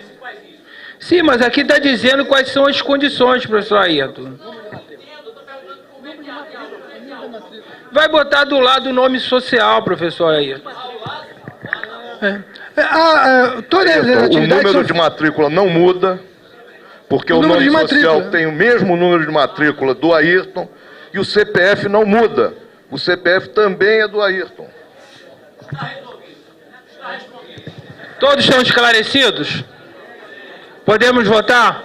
Sim, mas aqui está dizendo quais são as condições, professor Ayrton. Vai botar do lado o nome social, professor Ayrton. Todas o número de matrícula não muda, porque o nome social tem o mesmo número de matrícula do Ayrton e o CPF não muda. O CPF também é do Ayrton. Todos estão esclarecidos? Podemos votar?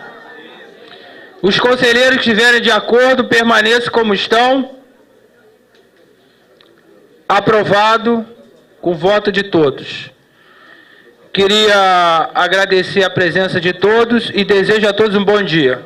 Os conselheiros que estiverem de acordo, permaneçam como estão. Aprovado com voto de todos. Queria agradecer a presença de todos e desejo a todos um bom dia.